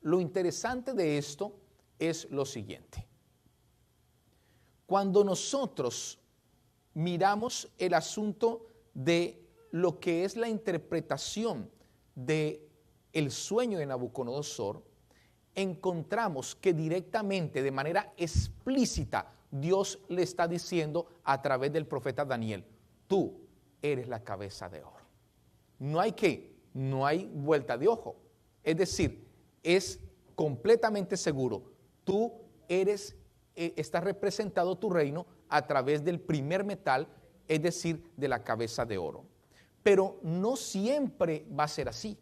lo interesante de esto es lo siguiente. Cuando nosotros miramos el asunto de lo que es la interpretación de el sueño de Nabucodonosor, encontramos que directamente, de manera explícita, Dios le está diciendo a través del profeta Daniel, tú eres la cabeza de oro. No hay qué, no hay vuelta de ojo. Es decir, es completamente seguro, tú eres, está representado tu reino a través del primer metal, es decir, de la cabeza de oro. Pero no siempre va a ser así.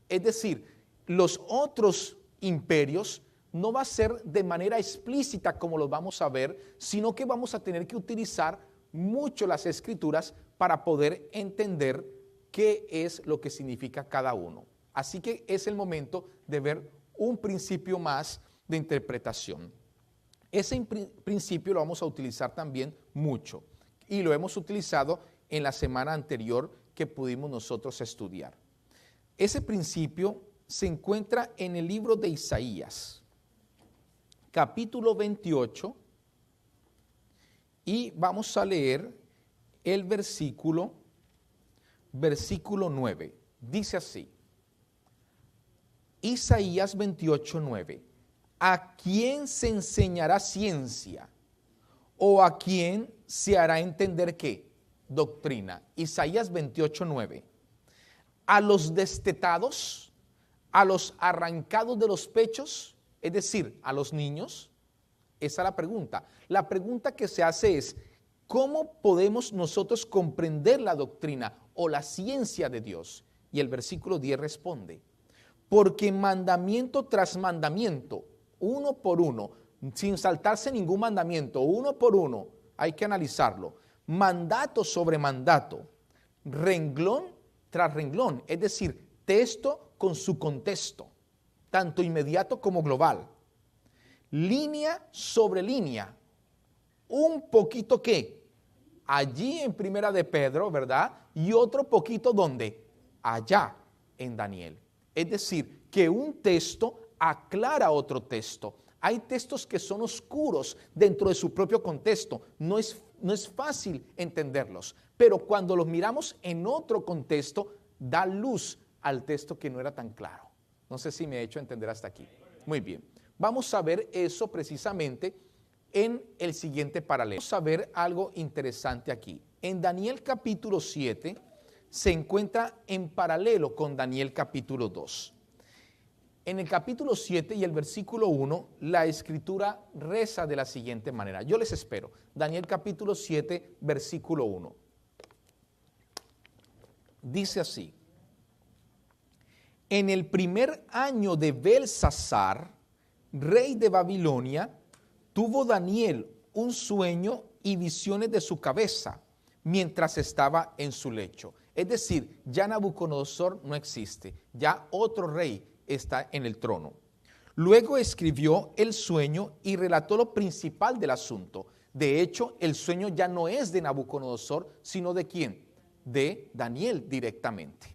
Es decir, los otros imperios no va a ser de manera explícita como los vamos a ver, sino que vamos a tener que utilizar mucho las escrituras para poder entender qué es lo que significa cada uno. Así que es el momento de ver un principio más de interpretación. Ese principio lo vamos a utilizar también mucho y lo hemos utilizado en la semana anterior que pudimos nosotros estudiar. Ese principio se encuentra en el libro de Isaías, capítulo 28, y vamos a leer el versículo 9. Dice así, Isaías 28, 9. ¿A quién se enseñará ciencia? ¿O a quién se hará entender qué? Doctrina. Isaías 28, 9. A los destetados, a los arrancados de los pechos, es decir, a los niños. Esa es la pregunta. La pregunta que se hace es, ¿cómo podemos nosotros comprender la doctrina o la ciencia de Dios? Y el versículo 10 responde, porque mandamiento tras mandamiento, uno por uno, sin saltarse ningún mandamiento, uno por uno, hay que analizarlo. Mandato sobre mandato, renglón tras renglón, es decir, texto con su contexto, tanto inmediato como global. Línea sobre línea, un poquito ¿qué? Allí en Primera de Pedro, ¿verdad? Y otro poquito ¿dónde? Allá en Daniel. Es decir, que un texto aclara otro texto. Hay textos que son oscuros dentro de su propio contexto. No es fácil entenderlos. Pero cuando los miramos en otro contexto, da luz al texto que no era tan claro. No sé si me he hecho entender hasta aquí. Muy bien. Vamos a ver eso precisamente en el siguiente paralelo. Vamos a ver algo interesante aquí. En Daniel capítulo 7 se encuentra en paralelo con Daniel capítulo 2. En el capítulo 7 y el versículo 1, la escritura reza de la siguiente manera. Yo les espero. Daniel capítulo 7, versículo 1. Dice así. En el primer año de Belsasar, rey de Babilonia, tuvo Daniel un sueño y visiones de su cabeza mientras estaba en su lecho. Es decir, ya Nabucodonosor no existe, ya otro rey está en el trono. Luego escribió el sueño y relató lo principal del asunto. De hecho, el sueño ya no es de Nabucodonosor, sino ¿de quién? De Daniel directamente.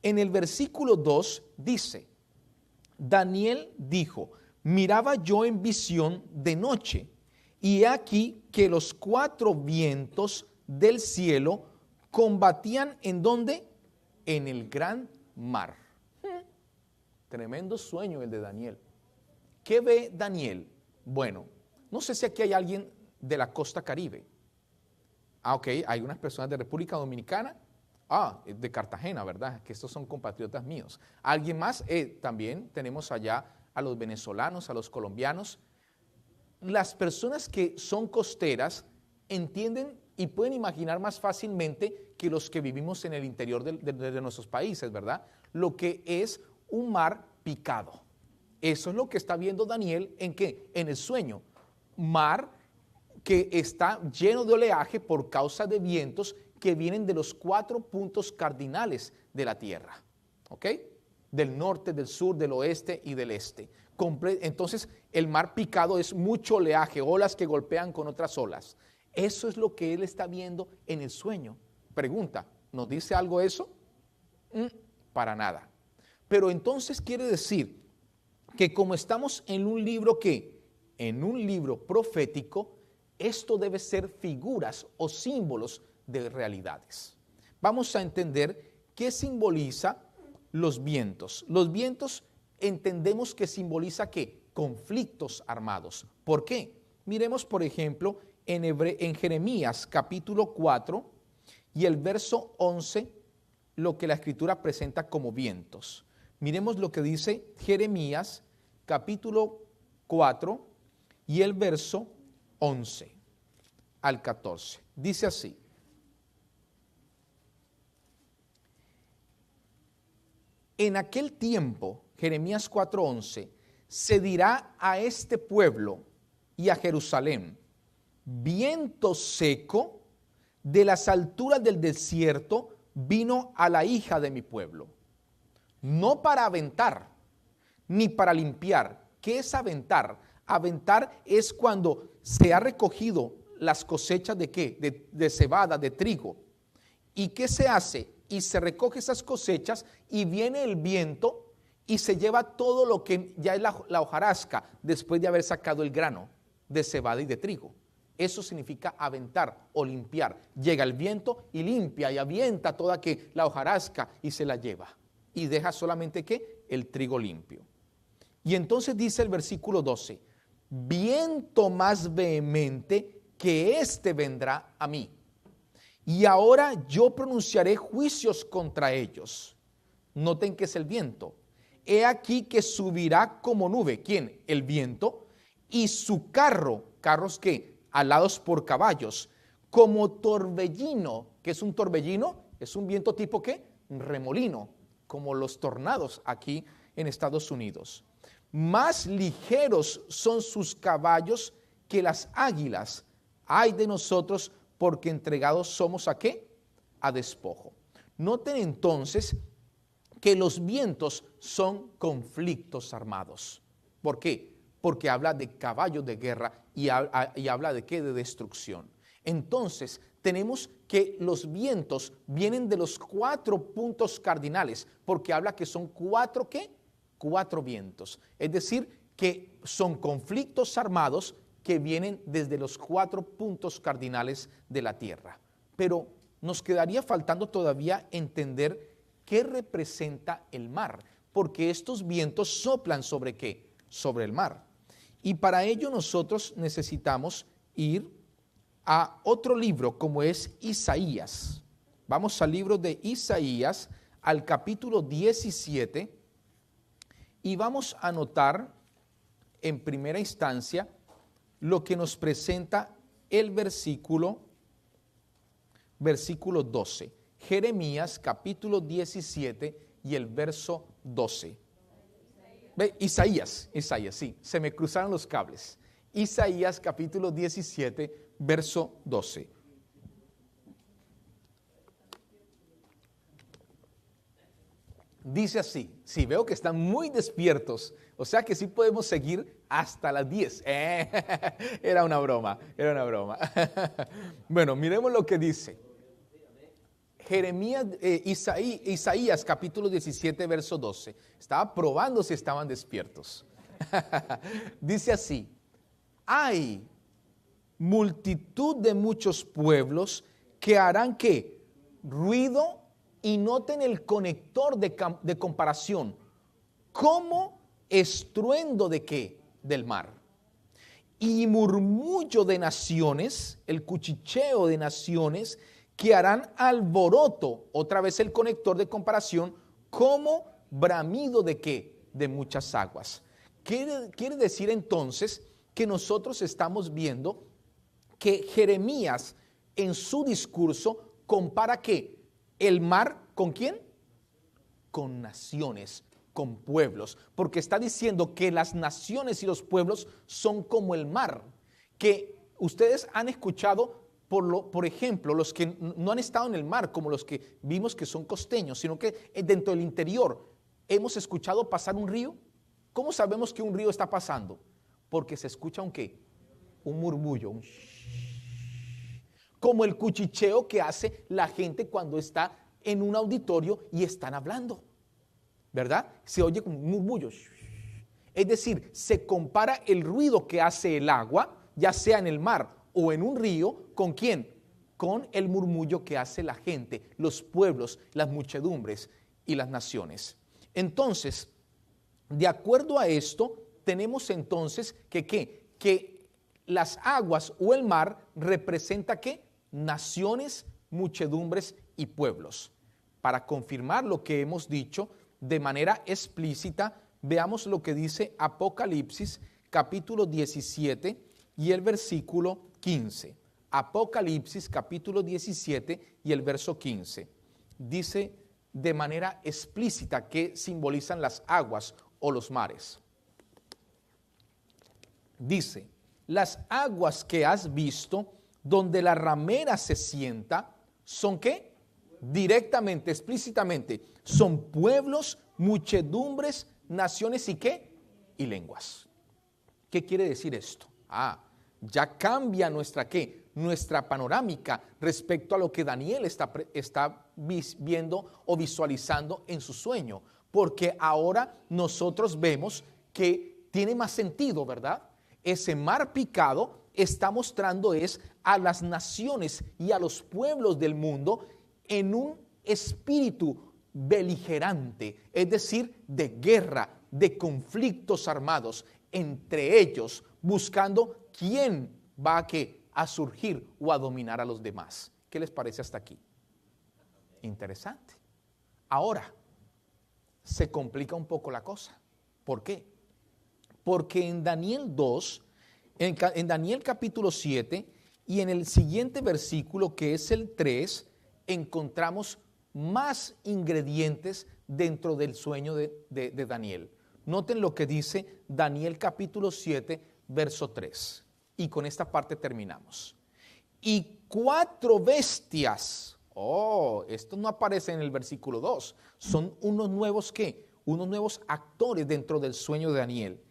En el versículo 2 dice, Daniel dijo, miraba yo en visión de noche, y he aquí que los 4 vientos del cielo combatían ¿en dónde? En el gran mar. Tremendo sueño el de Daniel. ¿Qué ve Daniel? Bueno, no sé si aquí hay alguien de la costa caribe. Ok, hay unas personas de República Dominicana. De Cartagena, ¿verdad? Que estos son compatriotas míos. ¿Alguien más? También tenemos allá a los venezolanos, a los colombianos. Las personas que son costeras entienden y pueden imaginar más fácilmente que los que vivimos en el interior de nuestros países, ¿verdad? Lo que es un mar picado. Eso es lo que está viendo Daniel, ¿en qué? En el sueño. Mar que está lleno de oleaje por causa de vientos que vienen de los 4 puntos cardinales de la tierra. ¿Ok? Del norte, del sur, del oeste y del este. Entonces, el mar picado es mucho oleaje, olas que golpean con otras olas. Eso es lo que él está viendo en el sueño. Pregunta, ¿nos dice algo eso? Para nada. Pero entonces quiere decir que como estamos en un libro en un libro profético, esto debe ser figuras o símbolos de realidades. Vamos a entender qué simboliza los vientos. Los vientos entendemos que simboliza ¿qué? Conflictos armados. ¿Por qué? Miremos, por ejemplo, en Jeremías capítulo 4 y el verso 11, lo que la Escritura presenta como vientos. Miremos lo que dice Jeremías capítulo 4 y el verso 11 al 14. Dice así: en aquel tiempo, Jeremías 4:11, se dirá a este pueblo y a Jerusalén: viento seco de las alturas del desierto vino a la hija de mi pueblo. No para aventar, ni para limpiar. ¿Qué es aventar? Aventar es cuando se ha recogido las cosechas de ¿qué? De cebada, de trigo. ¿Y qué se hace? Y se recoge esas cosechas y viene el viento y se lleva todo lo que ya es la hojarasca después de haber sacado el grano de cebada y de trigo. Eso significa aventar o limpiar. Llega el viento y limpia y avienta toda la hojarasca y se la lleva. Y deja solamente ¿qué? El trigo limpio. Y entonces dice el versículo 12: viento más vehemente que éste vendrá a mí. Y ahora yo pronunciaré juicios contra ellos. Noten que es el viento. He aquí que subirá como nube. ¿Quién? El viento. Y su carro, ¿carros qué? Alados por caballos, como torbellino. ¿Qué es un torbellino? Es un viento tipo ¿qué? Remolino, como los tornados aquí en Estados Unidos. Más ligeros son sus caballos que las águilas. Ay de nosotros, porque entregados somos ¿a qué? A despojo. Noten entonces que los vientos son conflictos armados. ¿Por qué? Porque habla de caballos de guerra y habla de ¿qué? De destrucción. Entonces, tenemos que los vientos vienen de los 4 puntos cardinales, porque habla que son 4 ¿qué? 4 vientos. Es decir, que son conflictos armados que vienen desde los 4 puntos cardinales de la tierra. Pero nos quedaría faltando todavía entender qué representa el mar, porque estos vientos soplan ¿sobre qué? Sobre el mar. Y para ello nosotros necesitamos ir a otro libro como es Isaías. Vamos al libro de Isaías, al capítulo 17, y vamos a notar en primera instancia lo que nos presenta el versículo 12. Jeremías capítulo 17 y el verso 12. Isaías, sí, se me cruzaron los cables. Isaías capítulo 17, verso 12. Dice así, sí, veo que están muy despiertos, o sea que sí podemos seguir hasta las 10. Era una broma. Bueno, miremos lo que dice. Isaías capítulo 17, verso 12. Estaba probando si estaban despiertos. Dice así: hay multitud de muchos pueblos que harán ¿qué? Ruido, y noten el conector de comparación, como estruendo de ¿qué? Del mar. Y murmullo de naciones, el cuchicheo de naciones, que harán alboroto, otra vez el conector de comparación, como bramido de ¿qué? De muchas aguas. Quiere decir entonces que nosotros estamos viendo que Jeremías en su discurso compara ¿qué? El mar ¿con quién? Con naciones, con pueblos, porque está diciendo que las naciones y los pueblos son como el mar, que ustedes han escuchado, por ejemplo, los que no han estado en el mar, como los que vimos que son costeños, sino que dentro del interior, ¿hemos escuchado pasar un río? ¿Cómo sabemos que un río está pasando? Porque se escucha un ¿qué? Un murmullo, un como el cuchicheo que hace la gente cuando está en un auditorio y están hablando, ¿verdad? Se oye como un murmullo. Es decir, se compara el ruido que hace el agua, ya sea en el mar o en un río, ¿con quién? Con el murmullo que hace la gente, los pueblos, las muchedumbres y las naciones. Entonces, de acuerdo a esto, tenemos entonces que las aguas o el mar representa ¿qué? Naciones, muchedumbres y pueblos. Para confirmar lo que hemos dicho de manera explícita, veamos lo que dice Apocalipsis capítulo 17 y el versículo 15. Apocalipsis capítulo 17 y el verso 15. Dice de manera explícita que simbolizan las aguas o los mares. Dice, las aguas que has visto, donde la ramera se sienta, ¿son qué? Directamente, explícitamente, son pueblos, muchedumbres, naciones y ¿qué? Y lenguas. ¿Qué quiere decir esto? Ya cambia nuestra ¿qué? Nuestra panorámica respecto a lo que Daniel está viendo o visualizando en su sueño, porque ahora nosotros vemos que tiene más sentido, ¿verdad? Ese mar picado está mostrando es a las naciones y a los pueblos del mundo en un espíritu beligerante, es decir, de guerra, de conflictos armados entre ellos, buscando quién va a surgir o a dominar a los demás. ¿Qué les parece hasta aquí? Interesante. Ahora, se complica un poco la cosa. ¿Por qué? Porque en Daniel 2, en Daniel capítulo 7 y en el siguiente versículo que es el 3, encontramos más ingredientes dentro del sueño de Daniel. Noten lo que dice Daniel capítulo 7, verso 3. Y con esta parte terminamos. Y 4 bestias. Esto no aparece en el versículo 2. Son unos nuevos ¿qué? Unos nuevos actores dentro del sueño de Daniel.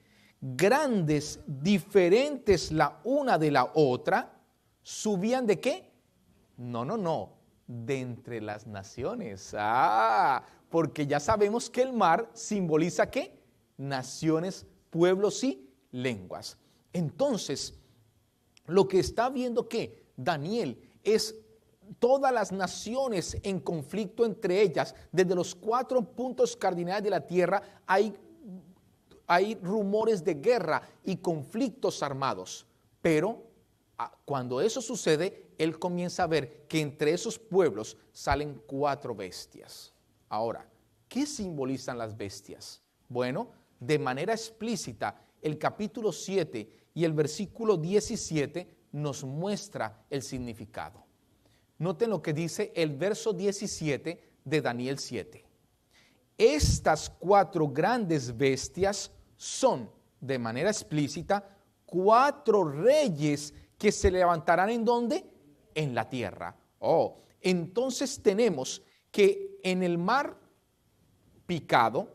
Grandes, diferentes la una de la otra, subían ¿de qué? No, de entre las naciones. Porque ya sabemos que el mar simboliza ¿qué? Naciones, pueblos y lenguas. Entonces, lo que está viendo que Daniel es todas las naciones en conflicto entre ellas, desde los 4 puntos cardinales de la tierra hay rumores de guerra y conflictos armados, pero cuando eso sucede, él comienza a ver que entre esos pueblos salen 4 bestias. Ahora, ¿qué simbolizan las bestias? Bueno, de manera explícita, el capítulo 7 y el versículo 17 nos muestra el significado. Noten lo que dice el verso 17 de Daniel 7. Estas 4 grandes bestias son, de manera explícita, 4 reyes que se levantarán ¿en dónde? En la tierra. Entonces tenemos que en el mar picado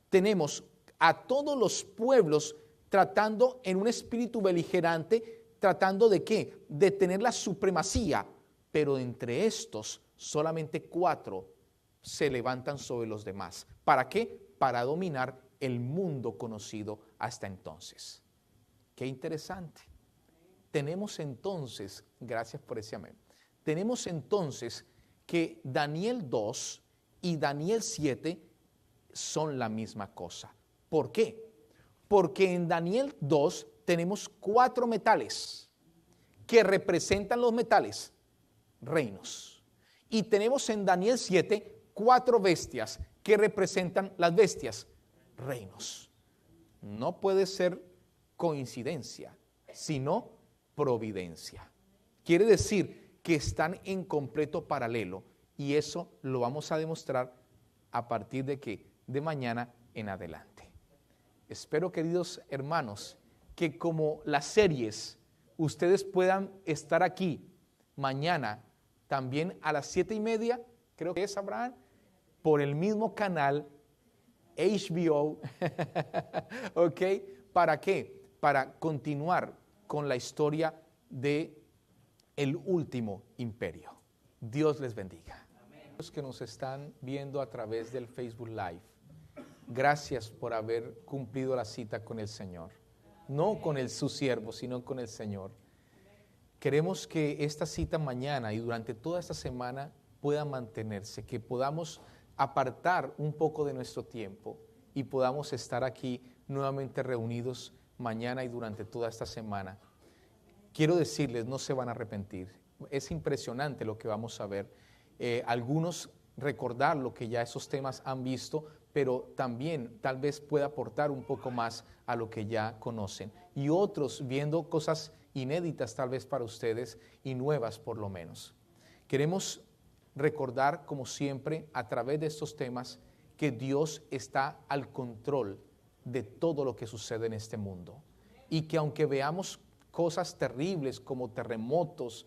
tenemos a todos los pueblos tratando en un espíritu beligerante, tratando de ¿qué? De tener la supremacía, pero entre estos solamente 4 se levantan sobre los demás. ¿Para qué? Para dominar el mundo conocido hasta entonces. Qué interesante. Tenemos entonces, gracias por ese amén, tenemos entonces que Daniel 2 y Daniel 7 son la misma cosa. ¿Por qué? Porque en Daniel 2 tenemos 4 metales que representan los metales, reinos. Y tenemos en Daniel 7 4 bestias que representan las bestias, reinos. No puede ser coincidencia, sino providencia. Quiere decir que están en completo paralelo y eso lo vamos a demostrar a partir de que de mañana en adelante. Espero, queridos hermanos, que como las series, ustedes puedan estar aquí mañana también a las 7:30, creo que es, Abraham, por el mismo canal HBO, ¿ok? ¿Para qué? Para continuar con la historia de el último imperio. Dios les bendiga. Amén. Los que nos están viendo a través del Facebook Live, gracias por haber cumplido la cita con el Señor. No con su siervo, sino con el Señor. Queremos que esta cita mañana y durante toda esta semana pueda mantenerse, que podamos apartar un poco de nuestro tiempo y podamos estar aquí nuevamente reunidos mañana y durante toda esta semana. Quiero decirles, no se van a arrepentir. Es impresionante lo que vamos a ver. Algunos recordar lo que ya esos temas han visto, pero también tal vez pueda aportar un poco más a lo que ya conocen. Y otros viendo cosas inéditas tal vez para ustedes y nuevas por lo menos. Queremos recordar, como siempre, a través de estos temas, que Dios está al control de todo lo que sucede en este mundo. Y que aunque veamos cosas terribles como terremotos,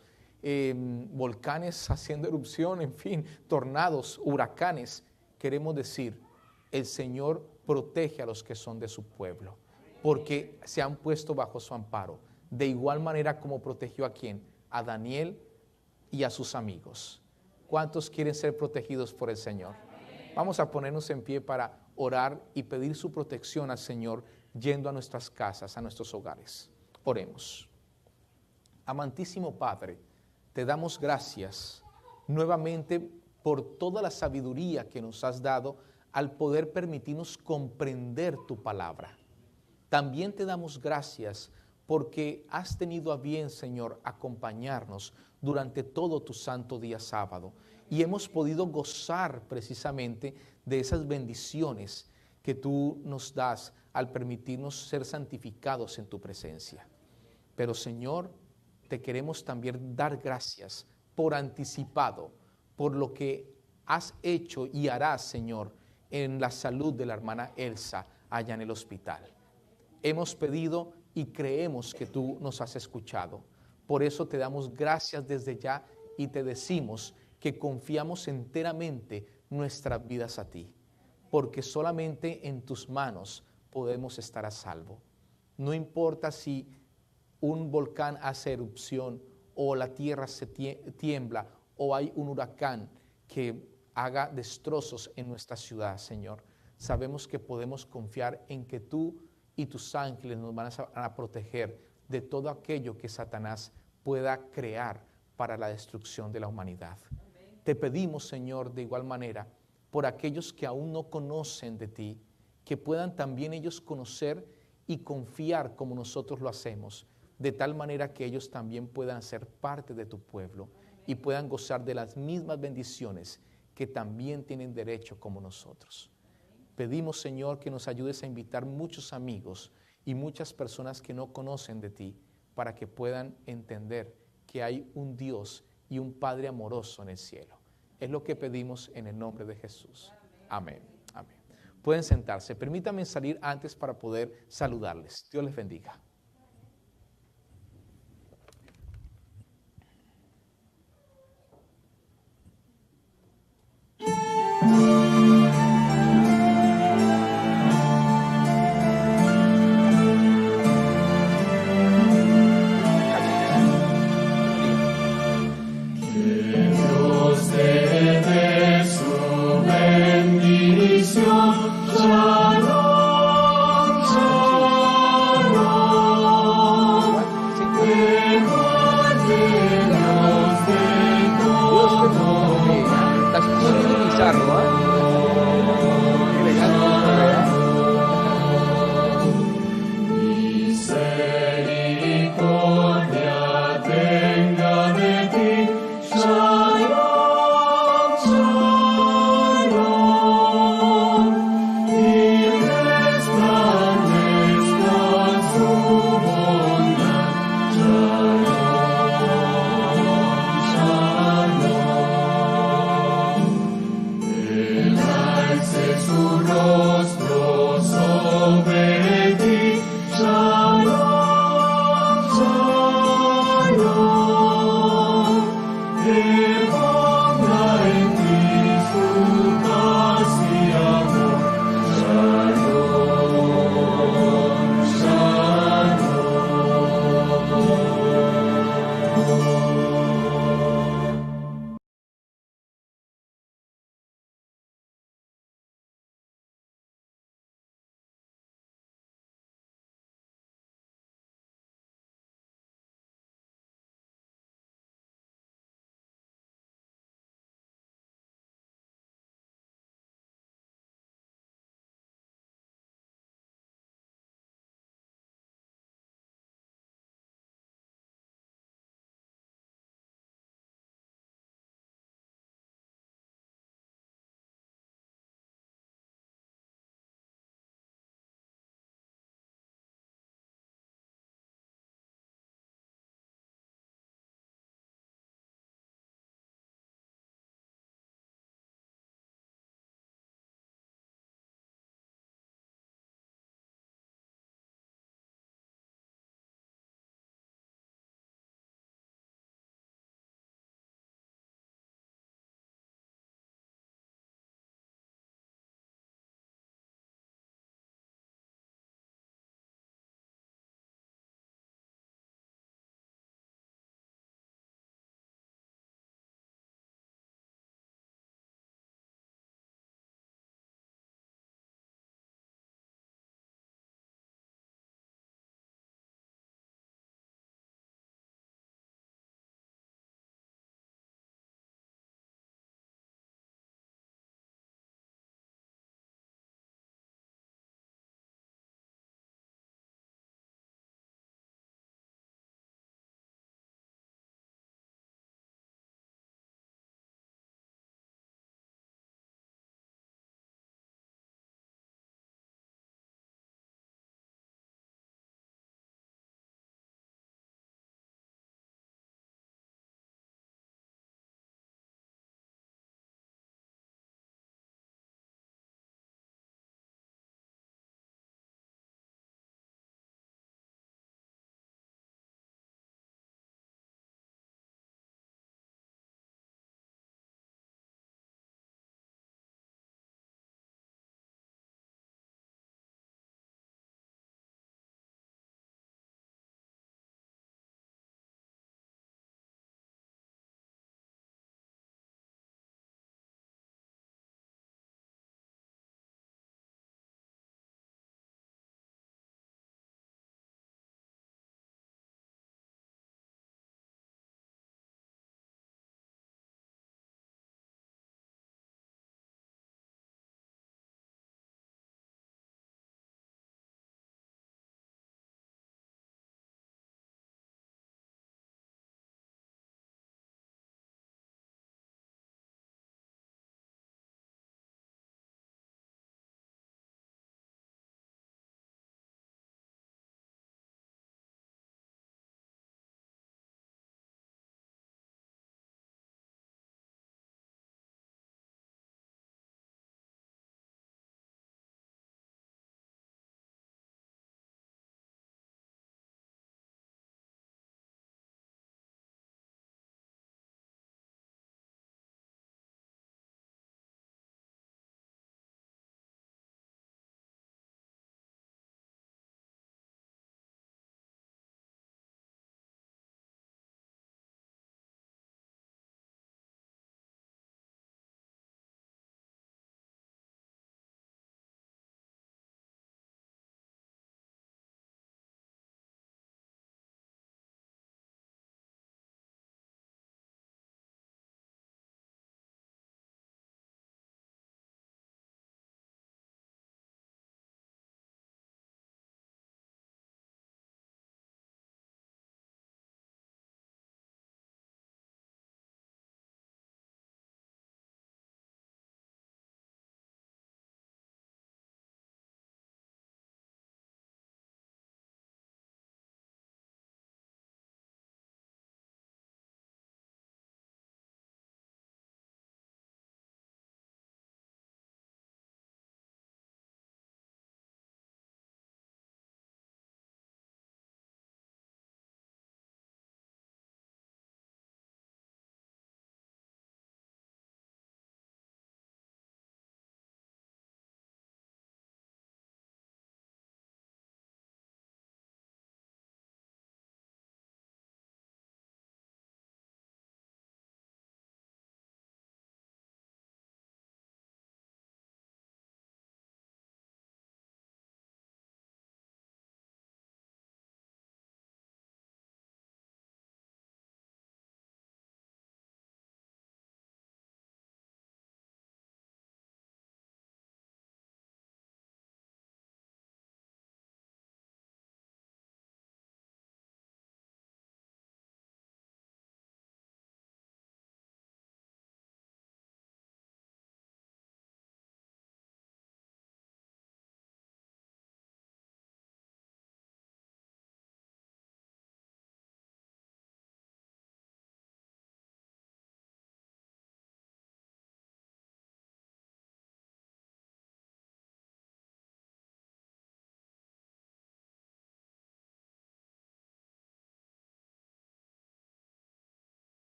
volcanes haciendo erupción, en fin, tornados, huracanes, queremos decir, el Señor protege a los que son de su pueblo, porque se han puesto bajo su amparo. De igual manera como protegió a quién, a Daniel y a sus amigos. ¿Cuántos quieren ser protegidos por el Señor? Vamos a ponernos en pie para orar y pedir su protección al Señor yendo a nuestras casas, a nuestros hogares. Oremos. Amantísimo Padre, te damos gracias nuevamente por toda la sabiduría que nos has dado al poder permitirnos comprender tu palabra. También te damos gracias porque has tenido a bien, Señor, acompañarnos durante todo tu santo día sábado y hemos podido gozar precisamente de esas bendiciones que tú nos das al permitirnos ser santificados en tu presencia. Pero, Señor, te queremos también dar gracias por anticipado, por lo que has hecho y harás, Señor, en la salud de la hermana Elsa allá en el hospital. Hemos pedido y creemos que tú nos has escuchado. Por eso te damos gracias desde ya y te decimos que confiamos enteramente nuestras vidas a ti, porque solamente en tus manos podemos estar a salvo. No importa si un volcán hace erupción o la tierra se tiembla o hay un huracán que haga destrozos en nuestra ciudad, Señor. Sabemos que podemos confiar en que tú y tus ángeles nos van a proteger de todo aquello que Satanás pueda crear para la destrucción de la humanidad. Amén. Te pedimos, Señor, de igual manera, por aquellos que aún no conocen de ti, que puedan también ellos conocer y confiar como nosotros lo hacemos, de tal manera que ellos también puedan ser parte de tu pueblo y puedan gozar de las mismas bendiciones que también tienen derecho como nosotros. Pedimos, Señor, que nos ayudes a invitar muchos amigos y muchas personas que no conocen de ti para que puedan entender que hay un Dios y un Padre amoroso en el cielo. Es lo que pedimos en el nombre de Jesús. Amén. Amén. Pueden sentarse. Permítanme salir antes para poder saludarles. Dios les bendiga. Bizarro, ¿eh?